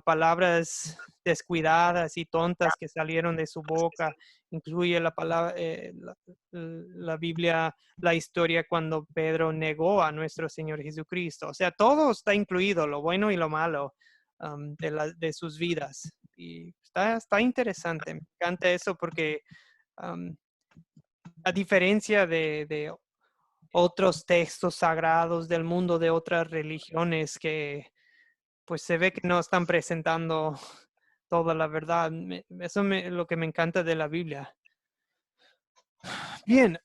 palabras descuidadas y tontas que salieron de su boca. Incluye la palabra, la Biblia, la historia cuando Pedro negó a nuestro Señor Jesucristo. O sea, todo está incluido, lo bueno y lo malo de sus vidas. Y está interesante. Me encanta eso porque a diferencia de otros textos sagrados del mundo de otras religiones que pues se ve que no están presentando toda la verdad. Eso es lo que me encanta de la Biblia. Bien,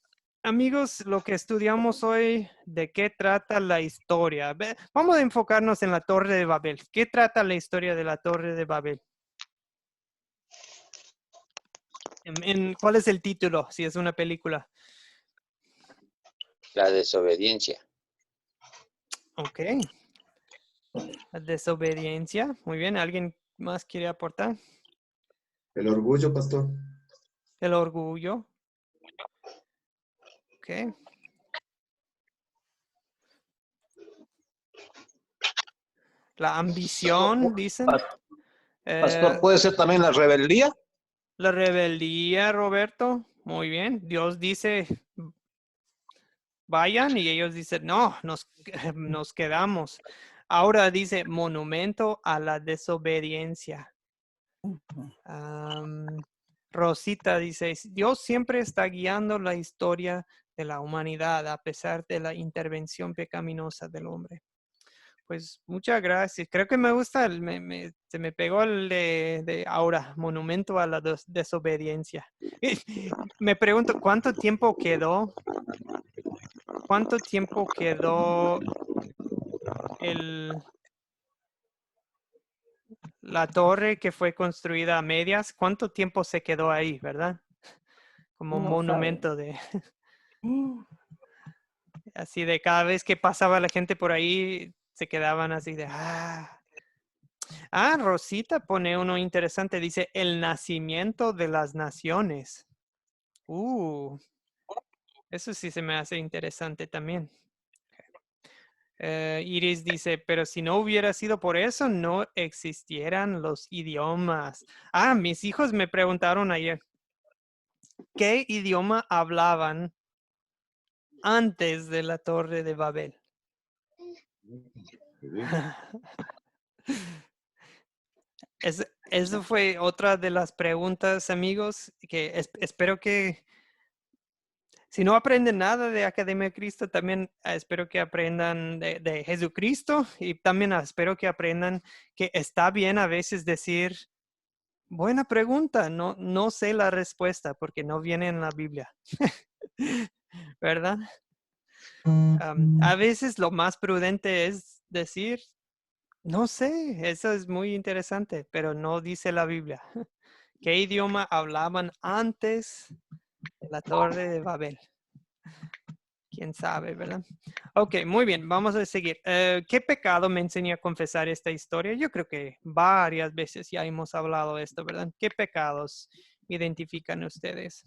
amigos, lo que estudiamos hoy, ¿de qué trata la historia? Vamos a enfocarnos en la Torre de Babel. ¿Qué trata la historia de la Torre de Babel? ¿Cuál es el título, si es una película? La desobediencia. Ok. La desobediencia. Muy bien. ¿Alguien más quiere aportar? El orgullo, pastor. El orgullo. Ok. La ambición, dicen. Pastor, ¿puede ser también la rebeldía? La rebeldía, Roberto. Muy bien. Dios dice, vayan, y ellos dicen, no, nos quedamos. Ahora dice, monumento a la desobediencia. Rosita dice, Dios siempre está guiando la historia de la humanidad a pesar de la intervención pecaminosa del hombre. Pues muchas gracias. Creo que me gusta, se me pegó el de ahora, monumento a la desobediencia. Me pregunto, ¿cuánto tiempo quedó la torre que fue construida a medias? ¿Cuánto tiempo se quedó ahí, verdad? Como No monumento de... Así de cada vez que pasaba la gente por ahí, se quedaban así de... Rosita pone uno interesante. Dice, el nacimiento de las naciones. Eso sí se me hace interesante también. Iris dice, pero si no hubiera sido por eso, no existieran los idiomas. Mis hijos me preguntaron ayer, ¿qué idioma hablaban antes de la Torre de Babel? Eso fue otra de las preguntas, amigos, que espero que, si no aprenden nada de Academia de Cristo, también espero que aprendan de Jesucristo, y también espero que aprendan que está bien a veces decir, buena pregunta, no sé la respuesta porque no viene en la Biblia, ¿verdad? A veces lo más prudente es decir, no sé, eso es muy interesante, pero no dice la Biblia. ¿Qué idioma hablaban antes de la Torre de Babel? ¿Quién sabe, verdad? Ok, muy bien, vamos a seguir. ¿Qué pecado me enseña a confesar esta historia? Yo creo que varias veces ya hemos hablado de esto, ¿verdad? ¿Qué pecados identifican ustedes?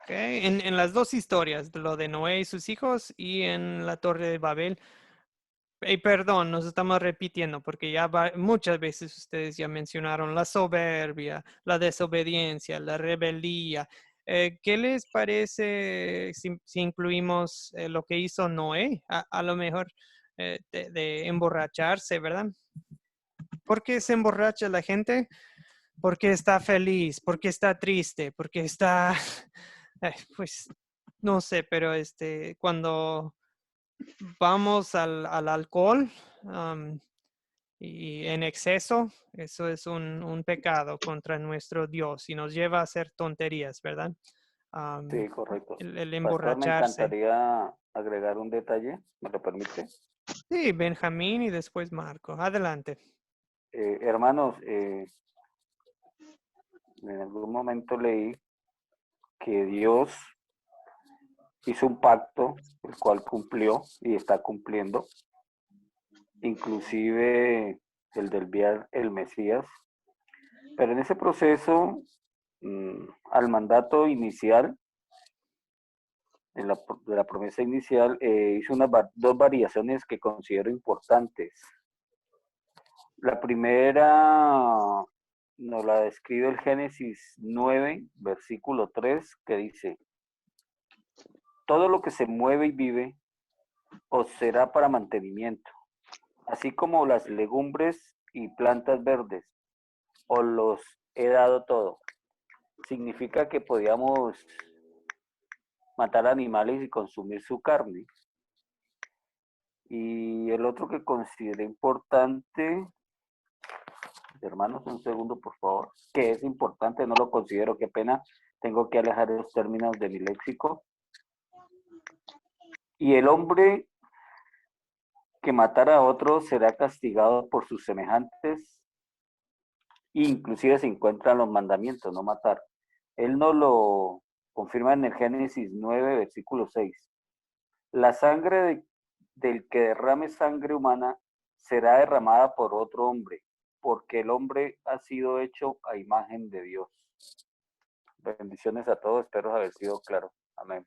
Okay. En las dos historias, lo de Noé y sus hijos y en la Torre de Babel. Perdón, nos estamos repitiendo porque ya muchas veces ustedes ya mencionaron la soberbia, la desobediencia, la rebeldía. ¿Qué les parece si incluimos lo que hizo Noé? A lo mejor de emborracharse, ¿verdad? ¿Por qué se emborracha la gente? Porque está feliz, porque está triste, porque está, pues, no sé, pero cuando vamos al alcohol y en exceso, eso es un pecado contra nuestro Dios y nos lleva a hacer tonterías, ¿verdad? Sí, correcto. El Pastor, me emborracharse. encantaría agregar un detalle, ¿me lo permite? Sí, Benjamín y después Marco. Adelante. Hermanos, en algún momento leí que Dios hizo un pacto, el cual cumplió y está cumpliendo, inclusive el del enviar el Mesías. Pero en ese proceso, al mandato inicial, de la promesa inicial, hizo dos variaciones que considero importantes. La primera nos la describe el Génesis 9, versículo 3, que dice, todo lo que se mueve y vive os será para mantenimiento, así como las legumbres y plantas verdes, o los he dado todo. Significa que podíamos matar animales y consumir su carne. Y el otro que consideré importante, hermanos, un segundo por favor, que es importante, no lo considero, qué pena, tengo que alejar los términos de mi léxico. Y el hombre que matara a otro será castigado por sus semejantes, inclusive se encuentran los mandamientos, no matar. Él no lo confirma en el Génesis 9, versículo 6. La sangre del que derrame sangre humana será derramada por otro hombre, porque el hombre ha sido hecho a imagen de Dios. Bendiciones a todos, espero haber sido claro. Amén.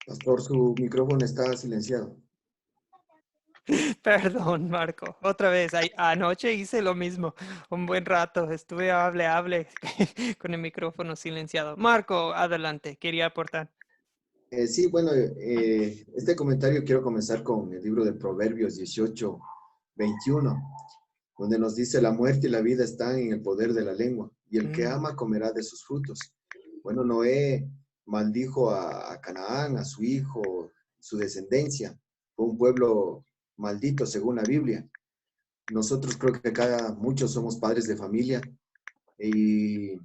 Pastor, su micrófono está silenciado. Perdón, Marco. Otra vez, anoche hice lo mismo. Un buen rato. Estuve hable con el micrófono silenciado. Marco, adelante. Quería aportar. Sí, bueno, este comentario quiero comenzar con el libro de Proverbios 18, 21, donde nos dice: la muerte y la vida están en el poder de la lengua, y el que ama comerá de sus frutos. Bueno, Noé maldijo a Canaán, a su hijo, su descendencia. Fue un pueblo maldito según la Biblia. Nosotros creo que acá muchos somos padres de familia y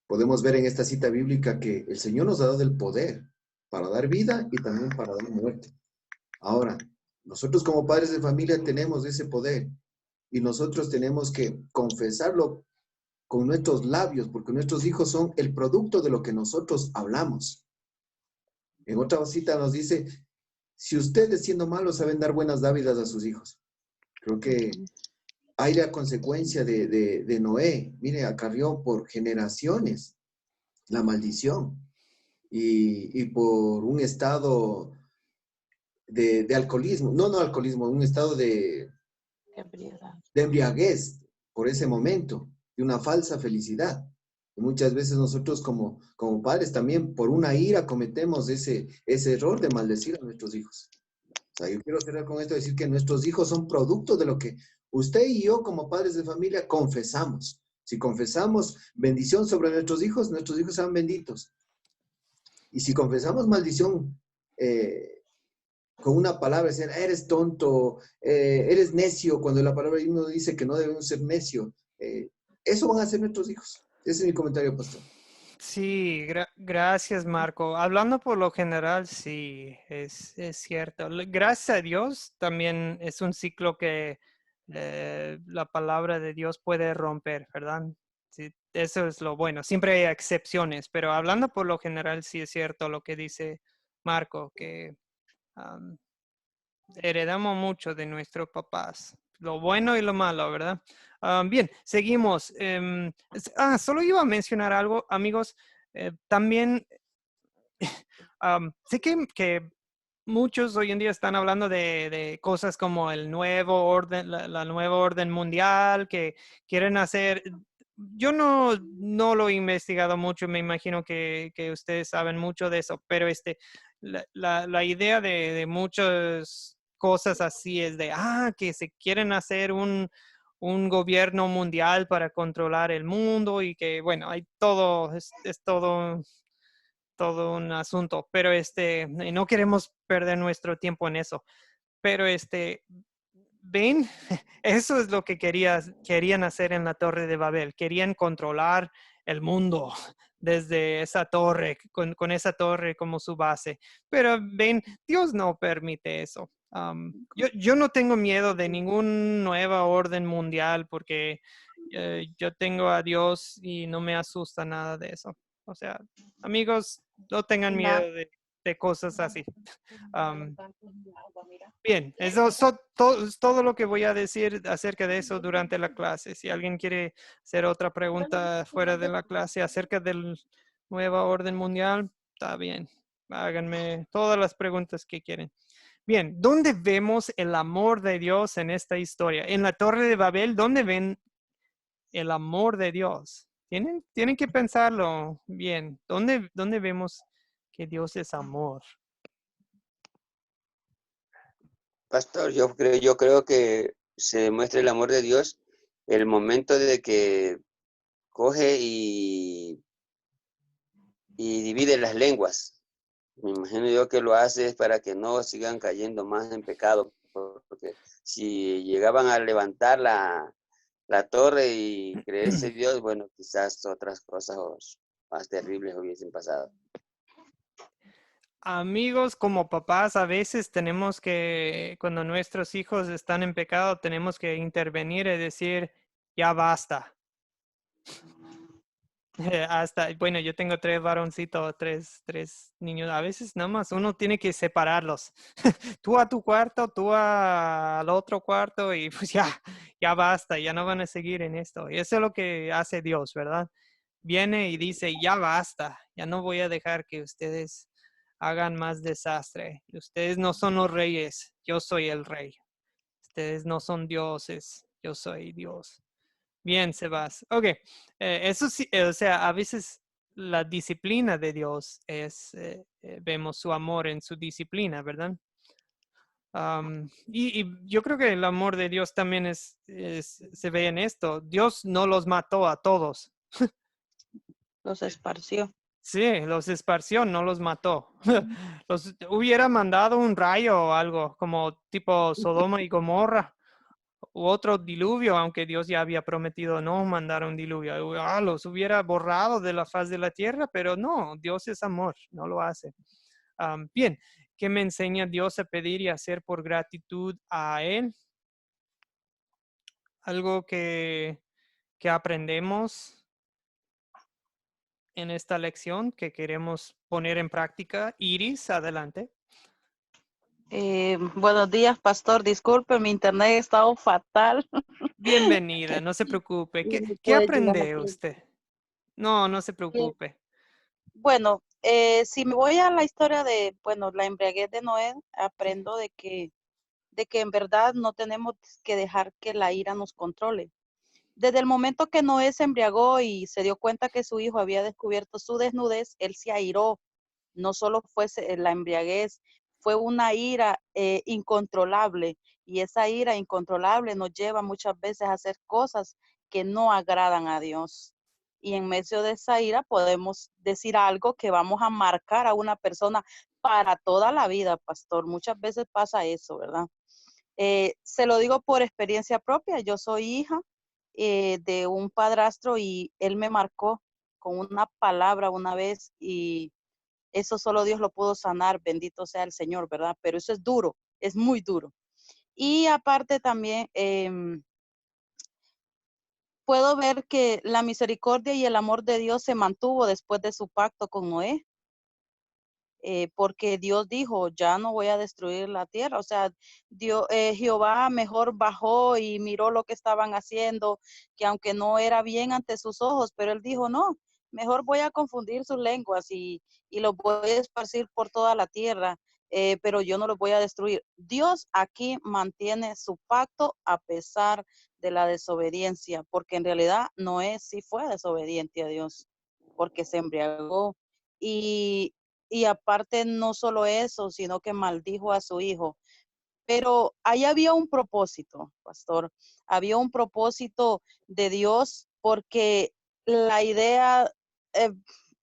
podemos ver en esta cita bíblica que el Señor nos ha dado el poder para dar vida y también para dar muerte. Ahora, nosotros como padres de familia tenemos ese poder y nosotros tenemos que confesarlo con nuestros labios, porque nuestros hijos son el producto de lo que nosotros hablamos. En otra cita nos dice: si ustedes siendo malos saben dar buenas dávidas a sus hijos. Creo que hay la consecuencia de Noé. Mire, acarrió por generaciones la maldición y por un estado de alcoholismo, no alcoholismo, un estado de embriaguez por ese momento, de una falsa felicidad. Y muchas veces nosotros como padres también por una ira cometemos ese error de maldecir a nuestros hijos. O sea, yo quiero cerrar con esto, decir que nuestros hijos son producto de lo que usted y yo como padres de familia confesamos. Si confesamos bendición sobre nuestros hijos serán benditos. Y si confesamos maldición con una palabra, decir, eres tonto, eres necio, cuando la palabra uno dice que no debemos ser necio, eso van a ser nuestros hijos. Ese es mi comentario, pastor. Sí, gracias, Marco. Hablando por lo general, sí, es cierto. Gracias a Dios, también es un ciclo que la palabra de Dios puede romper, ¿verdad? Sí, eso es lo bueno. Siempre hay excepciones, pero hablando por lo general, sí es cierto lo que dice Marco, que heredamos mucho de nuestros papás, lo bueno y lo malo, ¿verdad? Bien, seguimos. Solo iba a mencionar algo, amigos. También sé que muchos hoy en día están hablando de cosas como el nuevo orden, la nueva orden mundial, que quieren hacer. Yo no lo he investigado mucho, me imagino que ustedes saben mucho de eso, pero la idea de muchas cosas así es de, que se quieren hacer un gobierno mundial para controlar el mundo y que, bueno, hay todo, es todo un asunto, pero no queremos perder nuestro tiempo en eso. Pero ven, eso es lo que querían hacer en la Torre de Babel. Querían controlar el mundo desde esa torre, con esa torre como su base. Pero ven, Dios no permite eso. Yo no tengo miedo de ninguna nueva orden mundial porque yo tengo a Dios y no me asusta nada de eso. O sea, amigos, no tengan miedo de cosas así. Bien, eso es todo lo que voy a decir acerca de eso durante la clase. Si alguien quiere hacer otra pregunta fuera de la clase acerca del nueva orden mundial, está bien. Háganme todas las preguntas que quieren. Bien, ¿dónde vemos el amor de Dios en esta historia? En la Torre de Babel, ¿dónde ven el amor de Dios? Tienen que pensarlo bien. ¿Dónde vemos que Dios es amor? Pastor, yo creo que se demuestra el amor de Dios el momento de que coge y divide las lenguas. Me imagino yo que lo hace para que no sigan cayendo más en pecado, porque si llegaban a levantar la torre y creerse Dios, bueno, quizás otras cosas más terribles hubiesen pasado. Amigos, como papás, a veces tenemos que, cuando nuestros hijos están en pecado, tenemos que intervenir y decir, ya basta. Bueno, yo tengo 3 varoncitos, tres niños. A veces nomás uno tiene que separarlos. Tú a tu cuarto, tú al otro cuarto y pues ya basta, ya no van a seguir en esto. Y eso es lo que hace Dios, ¿verdad? Viene y dice, ya basta, ya no voy a dejar que ustedes hagan más desastre. Ustedes no son los reyes, yo soy el rey. Ustedes no son dioses, yo soy Dios. Bien, Sebas. Ok, eso sí, o sea, a veces la disciplina de Dios es, vemos su amor en su disciplina, ¿verdad? Y yo creo que el amor de Dios también se ve en esto. Dios no los mató a todos. Los esparció. Sí, los esparció, no los mató. Los hubiera mandado un rayo o algo, como tipo Sodoma y Gomorra, u otro diluvio, aunque Dios ya había prometido no mandar un diluvio. Los hubiera borrado de la faz de la tierra, pero no, Dios es amor, no lo hace. Bien, ¿qué me enseña Dios a pedir y hacer por gratitud a Él? Algo que aprendemos en esta lección que queremos poner en práctica. Iris, adelante. Buenos días, pastor. Disculpe, mi internet ha estado fatal. Bienvenida, no se preocupe. Y no ¿Qué puede llegar a aprende tiempo. usted? No se preocupe. Bueno, si me voy a la historia de, bueno, la embriaguez de Noé, aprendo de que en verdad no tenemos que dejar que la ira nos controle. Desde el momento que Noé se embriagó y se dio cuenta que su hijo había descubierto su desnudez, él se airó. No solo fue la embriaguez, fue una ira incontrolable, y esa ira incontrolable nos lleva muchas veces a hacer cosas que no agradan a Dios. Y en medio de esa ira podemos decir algo que vamos a marcar a una persona para toda la vida, pastor. Muchas veces pasa eso, ¿verdad? Se lo digo por experiencia propia. Yo soy hija de un padrastro y él me marcó con una palabra una vez, y eso solo Dios lo pudo sanar, bendito sea el Señor, ¿verdad? Pero eso es duro, es muy duro. Y aparte también puedo ver que la misericordia y el amor de Dios se mantuvo después de su pacto con Noé. Porque Dios dijo, ya no voy a destruir la tierra. O sea, Jehová mejor bajó y miró lo que estaban haciendo, que aunque no era bien ante sus ojos, pero él dijo, no, mejor voy a confundir sus lenguas y los voy a esparcir por toda la tierra, pero yo no los voy a destruir. Dios aquí mantiene su pacto a pesar de la desobediencia, porque en realidad Noé sí fue desobediente a Dios, porque se embriagó. Y aparte no solo eso, sino que maldijo a su hijo. Pero ahí había un propósito, pastor. Había un propósito de Dios, porque la idea,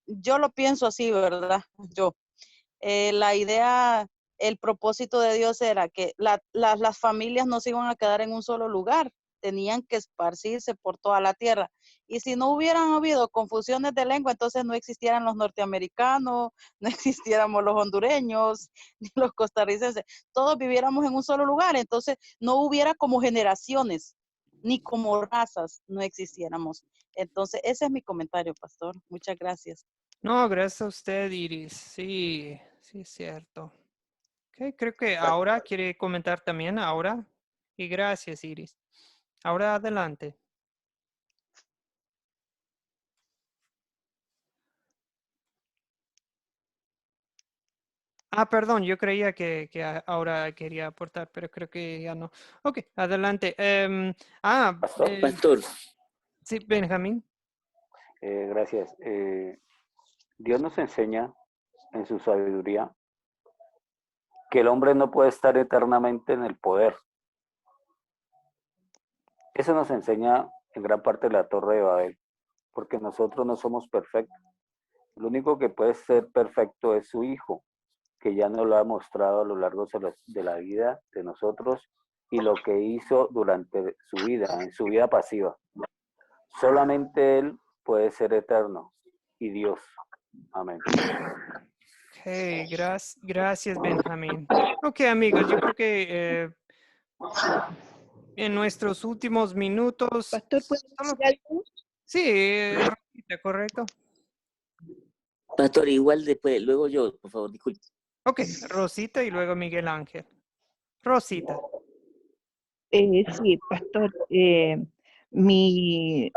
yo lo pienso así, ¿verdad? La idea, el propósito de Dios era que las familias no se iban a quedar en un solo lugar, tenían que esparcirse por toda la tierra. Y si no hubieran habido confusiones de lengua, entonces no existieran los norteamericanos, no existiéramos los hondureños, ni los costarricenses, todos viviéramos en un solo lugar, entonces no hubiera como generaciones, ni como razas, no existiéramos. Entonces, ese es mi comentario, pastor. Muchas gracias. No, gracias a usted, Iris. Sí, es cierto. Okay, creo que ahora quiere comentar también, ahora. Y gracias, Iris. Ahora adelante. Perdón, yo creía que ahora quería aportar, pero creo que ya no. Ok, adelante. Pastor. Sí, Benjamín. Gracias. Dios nos enseña en su sabiduría que el hombre no puede estar eternamente en el poder. Eso nos enseña en gran parte la Torre de Babel, porque nosotros no somos perfectos. Lo único que puede ser perfecto es su Hijo, que ya nos lo ha mostrado a lo largo de la vida de nosotros y lo que hizo durante su vida, en su vida pasiva. Solamente Él puede ser eterno y Dios. Amén. Ok, gracias, Benjamín. Ok, amigos, yo creo que en nuestros últimos minutos... Pastor, ¿puedo decir algo? Sí, Rosita, correcto. Pastor, igual después, luego yo, por favor, disculpe. Ok, Rosita y luego Miguel Ángel. Rosita. Sí, pastor, mi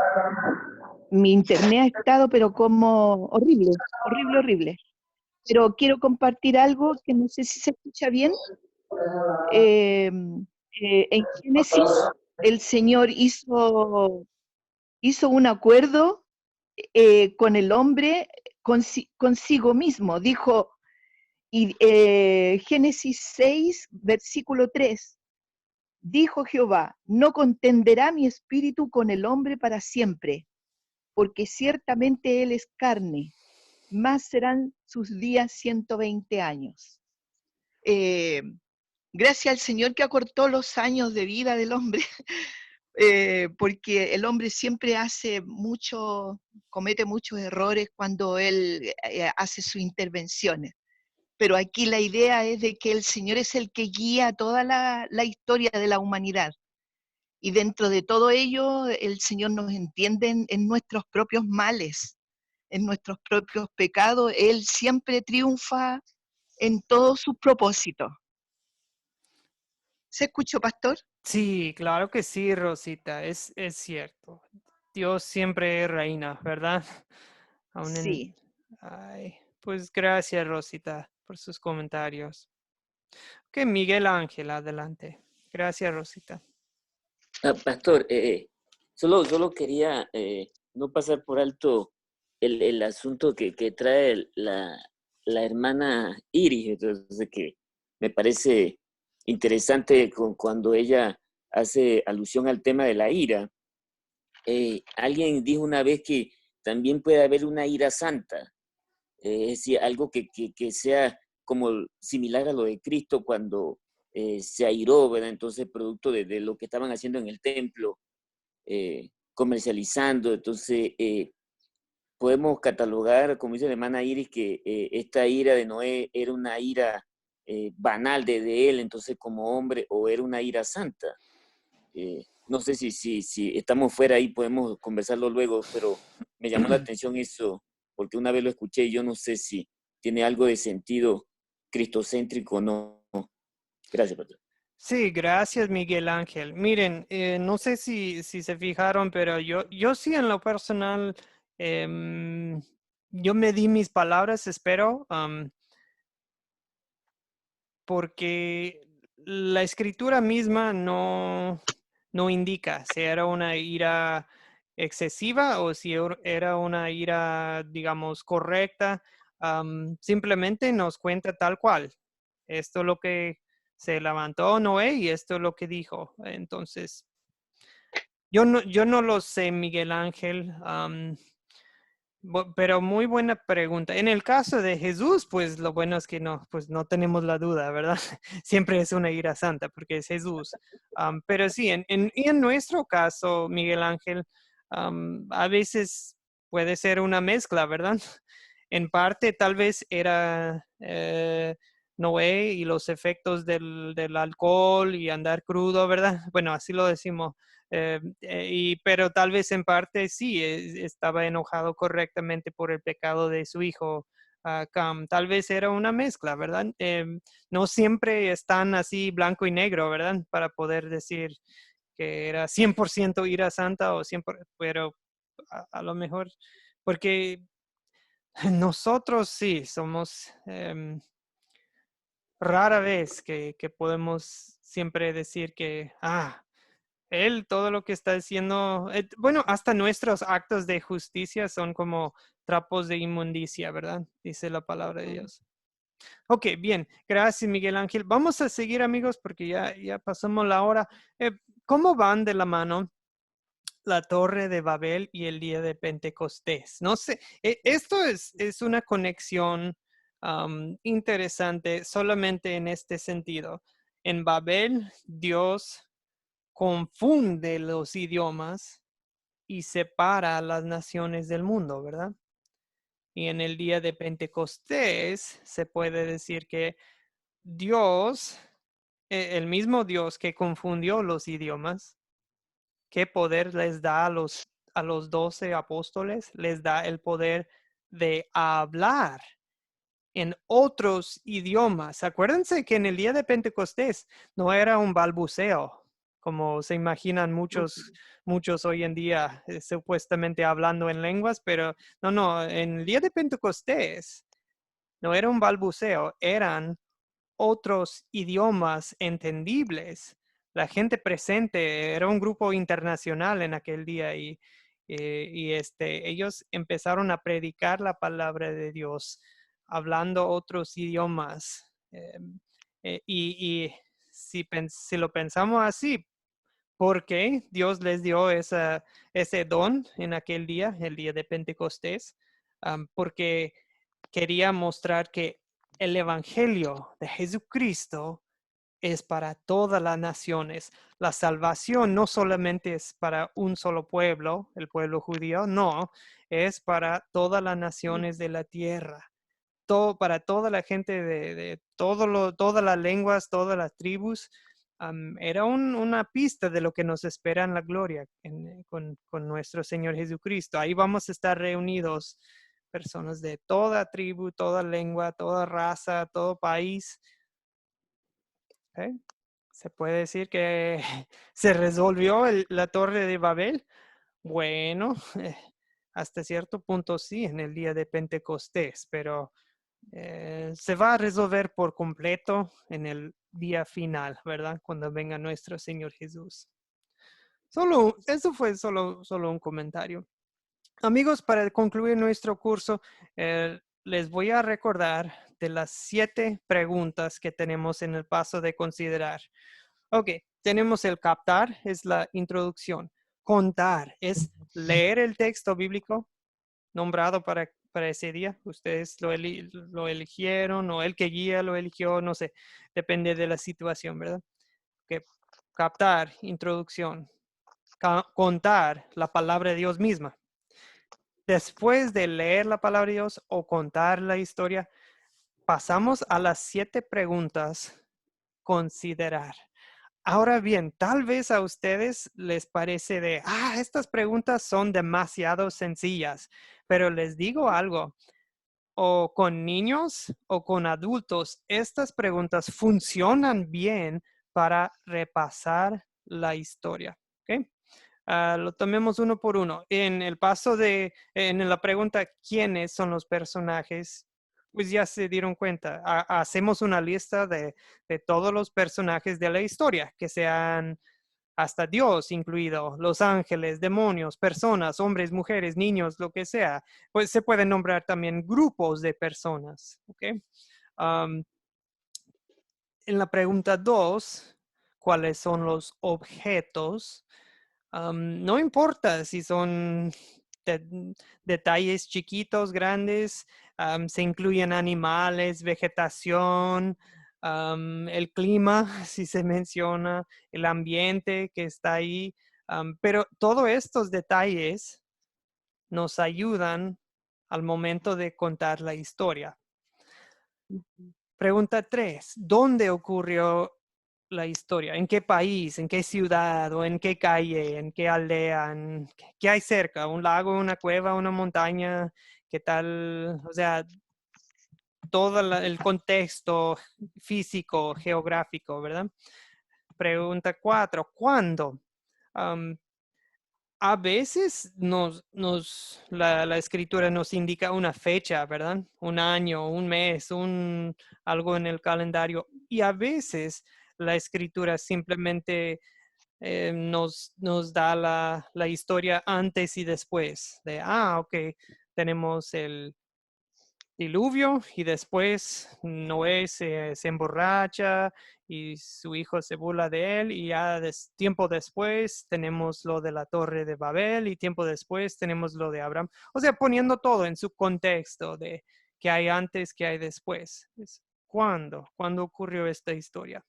internet ha estado, pero como horrible, horrible, horrible. Pero quiero compartir algo que no sé si se escucha bien. En Génesis, el Señor hizo un acuerdo con el hombre, consigo mismo. Dijo, y Génesis 6, versículo 3. Dijo Jehová, no contenderá mi espíritu con el hombre para siempre, porque ciertamente él es carne, más serán sus días 120 años. Gracias al Señor que acortó los años de vida del hombre, porque el hombre siempre comete muchos errores cuando él hace sus intervenciones. Pero aquí la idea es de que el Señor es el que guía toda la historia de la humanidad. Y dentro de todo ello, el Señor nos entiende en nuestros propios males, en nuestros propios pecados. Él siempre triunfa en todos sus propósitos. ¿Se escuchó, pastor? Sí, claro que sí, Rosita, es cierto. Dios siempre reina, ¿verdad? Sí. Ay, pues gracias, Rosita, por sus comentarios. Ok, Miguel Ángel, adelante. Gracias, Rosita. Pastor, solo quería no pasar por alto el asunto que trae la hermana Iris, entonces que me parece interesante cuando ella hace alusión al tema de la ira. Alguien dijo una vez que también puede haber una ira santa, es decir, algo que sea como similar a lo de Cristo cuando se airó, ¿verdad? Entonces, producto de lo que estaban haciendo en el templo, comercializando, entonces podemos catalogar, como dice la hermana Iris, que esta ira de Noé era una ira banal de él, entonces como hombre, o era una ira santa. No sé si estamos fuera ahí, podemos conversarlo luego, pero me llamó la atención eso, porque una vez lo escuché y yo no sé si tiene algo de sentido cristocéntrico o no. Gracias, pastor. Sí, gracias, Miguel Ángel. Miren, no sé si se fijaron, pero yo sí en lo personal, yo me di mis palabras, espero, porque la escritura misma no indica si era una ira excesiva o si era una ira, digamos, correcta. Simplemente nos cuenta tal cual. Esto es lo que se levantó Noé y esto es lo que dijo. Entonces, yo no lo sé, Miguel Ángel. Pero muy buena pregunta. En el caso de Jesús, pues lo bueno es que pues no tenemos la duda, ¿verdad? Siempre es una ira santa porque es Jesús. Pero sí, en nuestro caso, Miguel Ángel, a veces puede ser una mezcla, ¿verdad? En parte tal vez era Noé y los efectos del alcohol y andar crudo, ¿verdad? Bueno, así lo decimos. Pero tal vez en parte sí estaba enojado correctamente por el pecado de su hijo Cam. Tal vez era una mezcla, ¿verdad? No siempre están así blanco y negro, ¿verdad? Para poder decir que era 100% ira santa o 100%, pero a lo mejor, porque nosotros sí somos rara vez que podemos siempre decir que, él todo lo que está haciendo, bueno, hasta nuestros actos de justicia son como trapos de inmundicia, ¿verdad? Dice la palabra de Dios. Ok, bien. Gracias, Miguel Ángel. Vamos a seguir, amigos, porque ya pasamos la hora. ¿Cómo van de la mano la Torre de Babel y el día de Pentecostés? No sé, esto es una conexión interesante solamente en este sentido. En Babel, Dios confunde los idiomas y separa a las naciones del mundo, ¿verdad? Y en el día de Pentecostés se puede decir que Dios, el mismo Dios que confundió los idiomas, ¿qué poder les da a los 12 apóstoles? Les da el poder de hablar en otros idiomas. Acuérdense que en el día de Pentecostés no era un balbuceo, como se imaginan muchos hoy en día, supuestamente hablando en lenguas, pero no, en el día de Pentecostés no era un balbuceo, eran otros idiomas entendibles. La gente presente era un grupo internacional en aquel día y ellos empezaron a predicar la palabra de Dios hablando otros idiomas. Y si lo pensamos así, ¿por qué Dios les dio ese don en aquel día, el día de Pentecostés? Porque quería mostrar que el Evangelio de Jesucristo es para todas las naciones. La salvación no solamente es para un solo pueblo, el pueblo judío, no, es para todas las naciones de la tierra. Para toda la gente de todas las lenguas, todas las tribus. Era una pista de lo que nos espera en la gloria con nuestro Señor Jesucristo. Ahí vamos a estar reunidos personas de toda tribu, toda lengua, toda raza, todo país. ¿Okay? Se puede decir que se resolvió la Torre de Babel. Bueno, hasta cierto punto sí, en el día de Pentecostés, pero se va a resolver por completo en el día final, ¿verdad? Cuando venga nuestro Señor Jesús. Eso fue solo un comentario. Amigos, para concluir nuestro curso, les voy a recordar de las 7 preguntas que tenemos en el paso de considerar. Ok, tenemos el captar, es la introducción. Contar es leer el texto bíblico nombrado para ese día. Ustedes lo eligieron o el que guía lo eligió, no sé, depende de la situación, ¿verdad? Okay. Captar, introducción. Contar la palabra de Dios misma. Después de leer la palabra de Dios o contar la historia, pasamos a las 7 preguntas. Considerar. Ahora bien, tal vez a ustedes les parece estas preguntas son demasiado sencillas, pero les digo algo, o con niños o con adultos, estas preguntas funcionan bien para repasar la historia. ¿Okay? Lo tomemos uno por uno. En el paso en la pregunta, ¿quiénes son los personajes? Pues ya se dieron cuenta. Hacemos una lista de todos los personajes de la historia, que sean hasta Dios incluido, los ángeles, demonios, personas, hombres, mujeres, niños, lo que sea. Pues se pueden nombrar también grupos de personas. ¿Okay? En la pregunta 2, ¿cuáles son los objetos? No importa si son detalles chiquitos, grandes, se incluyen animales, vegetación, el clima, si se menciona, el ambiente que está ahí, pero todos estos detalles nos ayudan al momento de contar la historia. Pregunta 3. ¿Dónde ocurrió la historia? ¿En qué país? ¿En qué ciudad? ¿O en qué calle? ¿En qué aldea? ¿Qué hay cerca? ¿Un lago? ¿Una cueva? ¿Una montaña? ¿Qué tal? O sea, todo el contexto físico, geográfico, ¿verdad? Pregunta 4. ¿Cuándo? A veces la escritura nos indica una fecha, ¿verdad? Un año, un mes, algo en el calendario. Y a veces la escritura simplemente nos da la historia antes y después. Ok, tenemos el diluvio y después Noé se emborracha y su hijo se burla de él y ya tiempo después tenemos lo de la Torre de Babel y tiempo después tenemos lo de Abraham. O sea, poniendo todo en su contexto de qué hay antes, qué hay después. ¿Cuándo? ¿Cuándo ocurrió esta historia?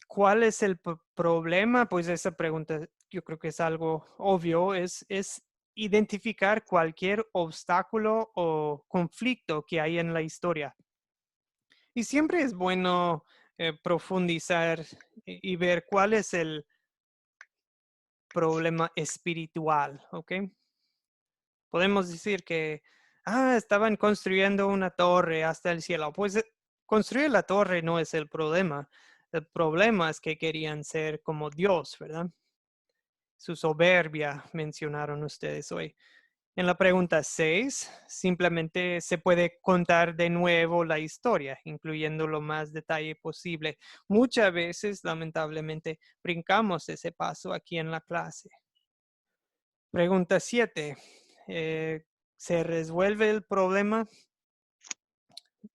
¿Cuál es el problema? Pues esa pregunta yo creo que es algo obvio, es identificar cualquier obstáculo o conflicto que hay en la historia. Y siempre es bueno profundizar y ver cuál es el problema espiritual, ¿ok? Podemos decir que, estaban construyendo una torre hasta el cielo. Pues construir la torre no es el problema. El problema es que querían ser como Dios, ¿verdad? Su soberbia mencionaron ustedes hoy. En la pregunta 6, simplemente se puede contar de nuevo la historia, incluyendo lo más detalle posible. Muchas veces, lamentablemente, brincamos ese paso aquí en la clase. Pregunta 7. ¿Se resuelve el problema?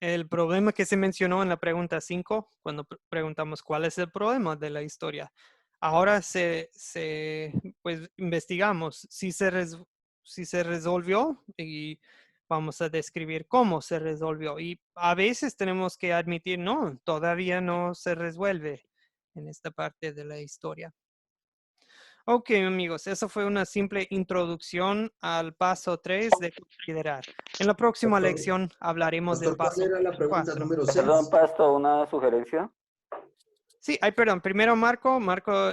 El problema que se mencionó en la pregunta 5, cuando preguntamos cuál es el problema de la historia. Ahora pues investigamos si se resolvió y vamos a describir cómo se resolvió. Y a veces tenemos que admitir, no, todavía no se resuelve en esta parte de la historia. Ok, amigos, eso fue una simple introducción al paso 3 de considerar. En la próxima Pastor, lección hablaremos del ¿cuál paso era la pregunta 4. número 6? Perdón, Pastor, una sugerencia. Sí, perdón. Primero, Marco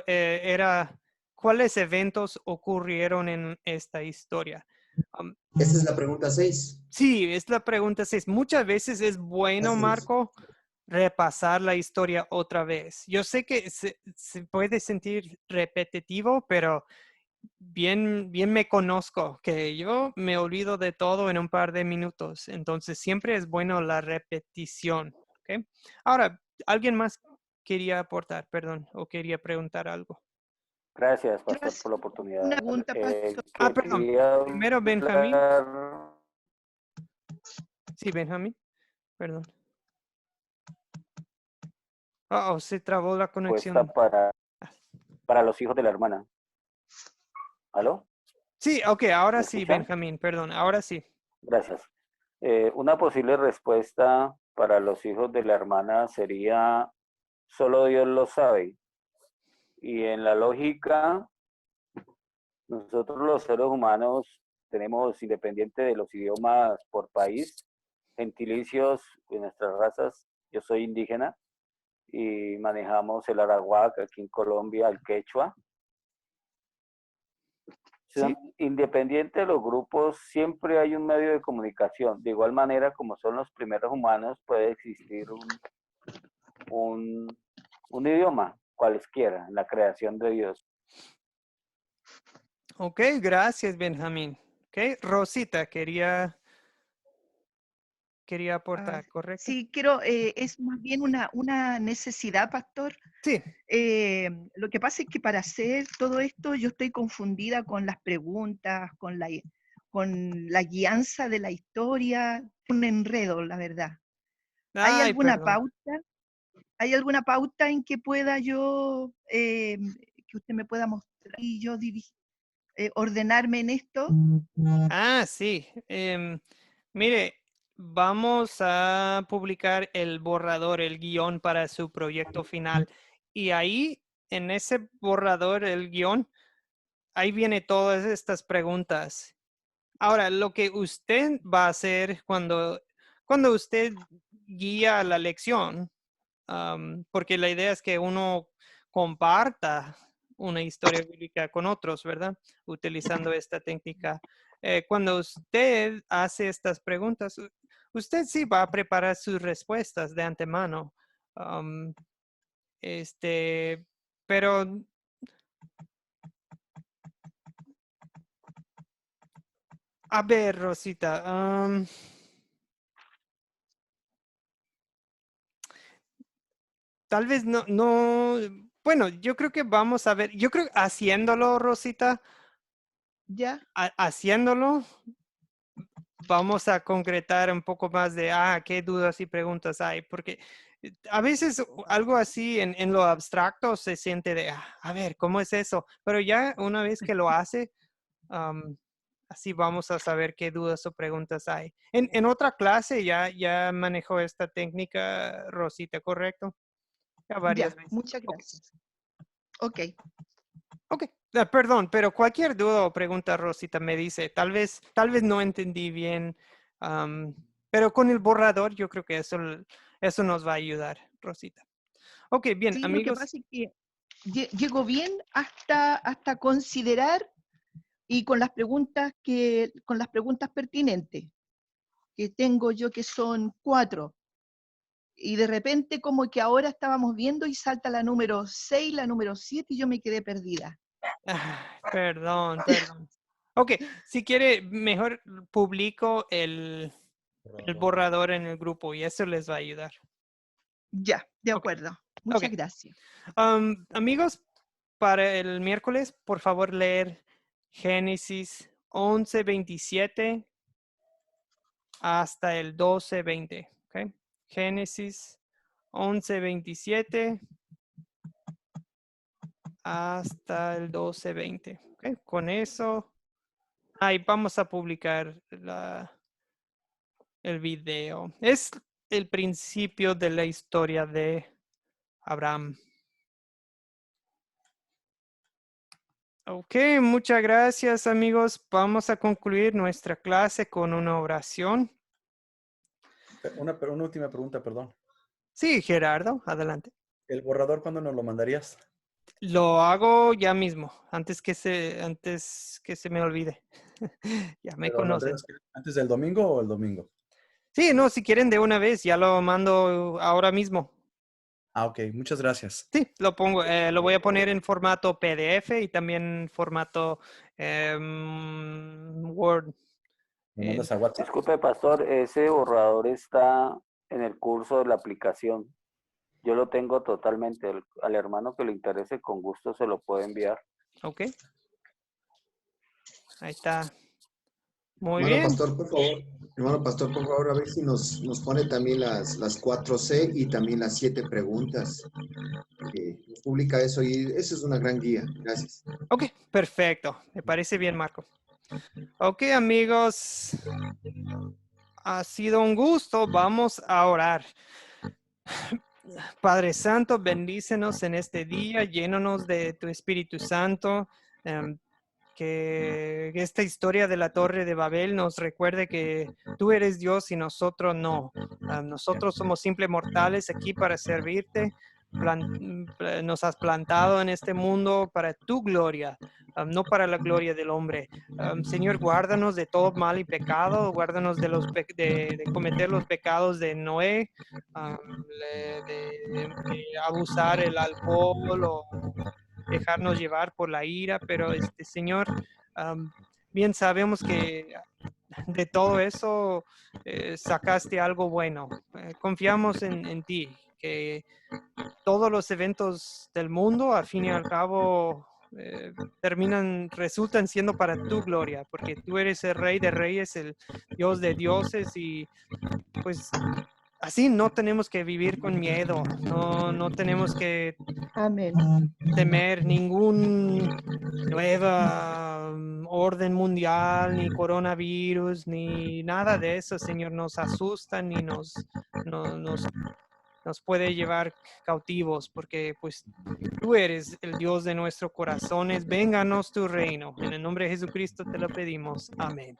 era ¿cuáles eventos ocurrieron en esta historia? Esta es la pregunta 6. Sí, es la pregunta 6. Muchas veces es bueno, Así es. Marco, repasar la historia otra vez. Yo sé que se puede sentir repetitivo, pero bien me conozco, que yo me olvido de todo en un par de minutos. Entonces, siempre es bueno la repetición. ¿Ok? Ahora, ¿alguien más quería aportar, perdón, o quería preguntar algo? Gracias, Pastor, por la oportunidad. Una pregunta, Pastor. Perdón. Quería Primero, Benjamín. hablar Sí, Benjamín. Perdón. Se trabó la conexión. para los hijos de la hermana. ¿Aló? Sí, ok, ahora ¿Me sí, escuchan? Benjamín, perdón, ahora sí. Gracias. Una posible respuesta para los hijos de la hermana sería, solo Dios lo sabe. Y en la lógica, nosotros los seres humanos tenemos, independiente de los idiomas por país, gentilicios en nuestras razas. Yo soy indígena y manejamos el arawak aquí en Colombia, el quechua. ¿Sí? Independiente de los grupos, siempre hay un medio de comunicación. De igual manera, como son los primeros humanos, puede existir un idioma, cualesquiera, en la creación de Dios. Ok, gracias, Benjamín. Ok, Rosita quería aportar, ¿correcto? Sí, quiero, es más bien una necesidad, Pastor. Sí. Lo que pasa es que para hacer todo esto yo estoy confundida con las preguntas, con la guianza de la historia, un enredo, la verdad. ¿Hay alguna Perdón. pauta? ¿Hay alguna pauta en que pueda yo, que usted me pueda mostrar y yo ordenarme en esto? Sí. Mire, vamos a publicar el borrador, el guión para su proyecto final. Y ahí, en ese borrador, el guión, ahí viene todas estas preguntas. Ahora, lo que usted va a hacer cuando usted guía la lección, porque la idea es que uno comparta una historia bíblica con otros, ¿verdad? Utilizando esta técnica. Cuando usted hace estas preguntas, usted sí va a preparar sus respuestas de antemano. Pero a ver, Rosita, tal vez no, bueno, yo creo que vamos a ver, yo creo que haciéndolo, Rosita, ¿Ya? haciéndolo, vamos a concretar un poco más de, qué dudas y preguntas hay, porque a veces algo así en lo abstracto se siente de, a ver, ¿cómo es eso? Pero ya una vez que lo hace, así vamos a saber qué dudas o preguntas hay. En otra clase ya manejó esta técnica, Rosita, ¿correcto? Ya varias veces. Muchas gracias. Ok. Perdón, pero cualquier duda o pregunta, Rosita, me dice. Tal vez no entendí bien, pero con el borrador yo creo que eso nos va a ayudar, Rosita. Ok, bien, Sí, amigos. lo que pasa es que llegó bien hasta considerar y con las preguntas pertinentes que tengo yo, que son 4. Y de repente como que ahora estábamos viendo y salta la número 6, la número 7 y yo me quedé perdida. Perdón. Ok, si quiere, mejor publico el borrador en el grupo y eso les va a ayudar. Ya, de acuerdo. Muchas gracias. Amigos, para el miércoles, por favor, leer Génesis 11:27 hasta el 12:20. ¿Okay? Génesis 11:27 hasta el 12:20. ¿Okay? Con eso, ahí vamos a publicar el video. Es el principio de la historia de Abraham. Ok, muchas gracias, amigos. Vamos a concluir nuestra clase con una oración. Una última pregunta, perdón. Sí, Gerardo, adelante. ¿El borrador cuándo nos lo mandarías? Lo hago ya mismo, antes que se me olvide. Ya me conocen. ¿Antes del domingo o el domingo? Sí, no, si quieren de una vez, ya lo mando ahora mismo. Ok, muchas gracias. Sí, lo pongo, lo voy a poner en formato PDF y también en formato Word. ¿Me mandas a WhatsApp? Disculpe, pastor, ese borrador está en el curso de la aplicación. Yo lo tengo totalmente. Al hermano que le interese, con gusto se lo puede enviar. Ok. Ahí está. Muy Hermano bien. Pastor, por favor. Hermano Pastor, por favor, a ver si nos pone también las 4C y también las 7 preguntas. Nos publica eso y eso es una gran guía. Gracias. Ok, perfecto. Me parece bien, Marco. Ok, amigos. Ha sido un gusto. Vamos a orar. Padre Santo, bendícenos en este día. Llénanos de tu Espíritu Santo. Que esta historia de la Torre de Babel nos recuerde que tú eres Dios y nosotros no. Nosotros somos simples mortales aquí para servirte. Nos has plantado en este mundo para tu gloria, no para la gloria del hombre. Señor, guárdanos de todo mal y pecado, guárdanos de cometer los pecados de Noé, de abusar el alcohol o dejarnos llevar por la ira, pero Señor, bien sabemos que de todo eso sacaste algo bueno. Confiamos en ti, que todos los eventos del mundo, al fin y al cabo, resultan siendo para tu gloria, porque tú eres el Rey de Reyes, el Dios de dioses, y pues así no tenemos que vivir con miedo, no tenemos que temer ningún nueva orden mundial, ni coronavirus, ni nada de eso, Señor, nos asusta ni nos puede llevar cautivos, porque pues tú eres el Dios de nuestros corazones. Vénganos tu reino. En el nombre de Jesucristo te lo pedimos. Amén.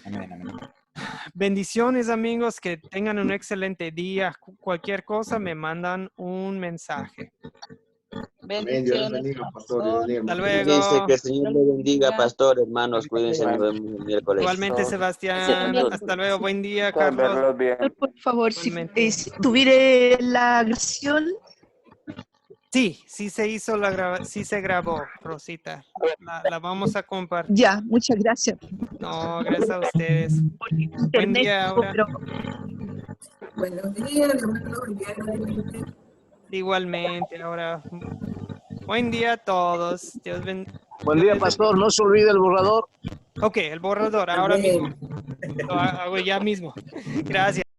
Amén, amén. Bendiciones, amigos, que tengan un excelente día. Cualquier cosa me mandan un mensaje. Amén. Dios les bendiga, pastor. Dios les bendiga, Hasta hermano. luego. Dice que el Señor le bendiga, pastor, hermanos. Cuídense, nos vemos el miércoles. Igualmente, Sebastián. Hasta luego. Buen día, Carlos. Por favor, si tuviera la grabación. Sí, sí se hizo sí se grabó, Rosita. La vamos a compartir. Ya, muchas gracias. No, gracias a ustedes. Buen día, ahora. Buenos días, hermano. Igualmente, ahora. Buen día a todos. Buen día, pastor. No se olvide el borrador. Ok, el borrador, ahora mismo. Lo hago ya mismo. Gracias.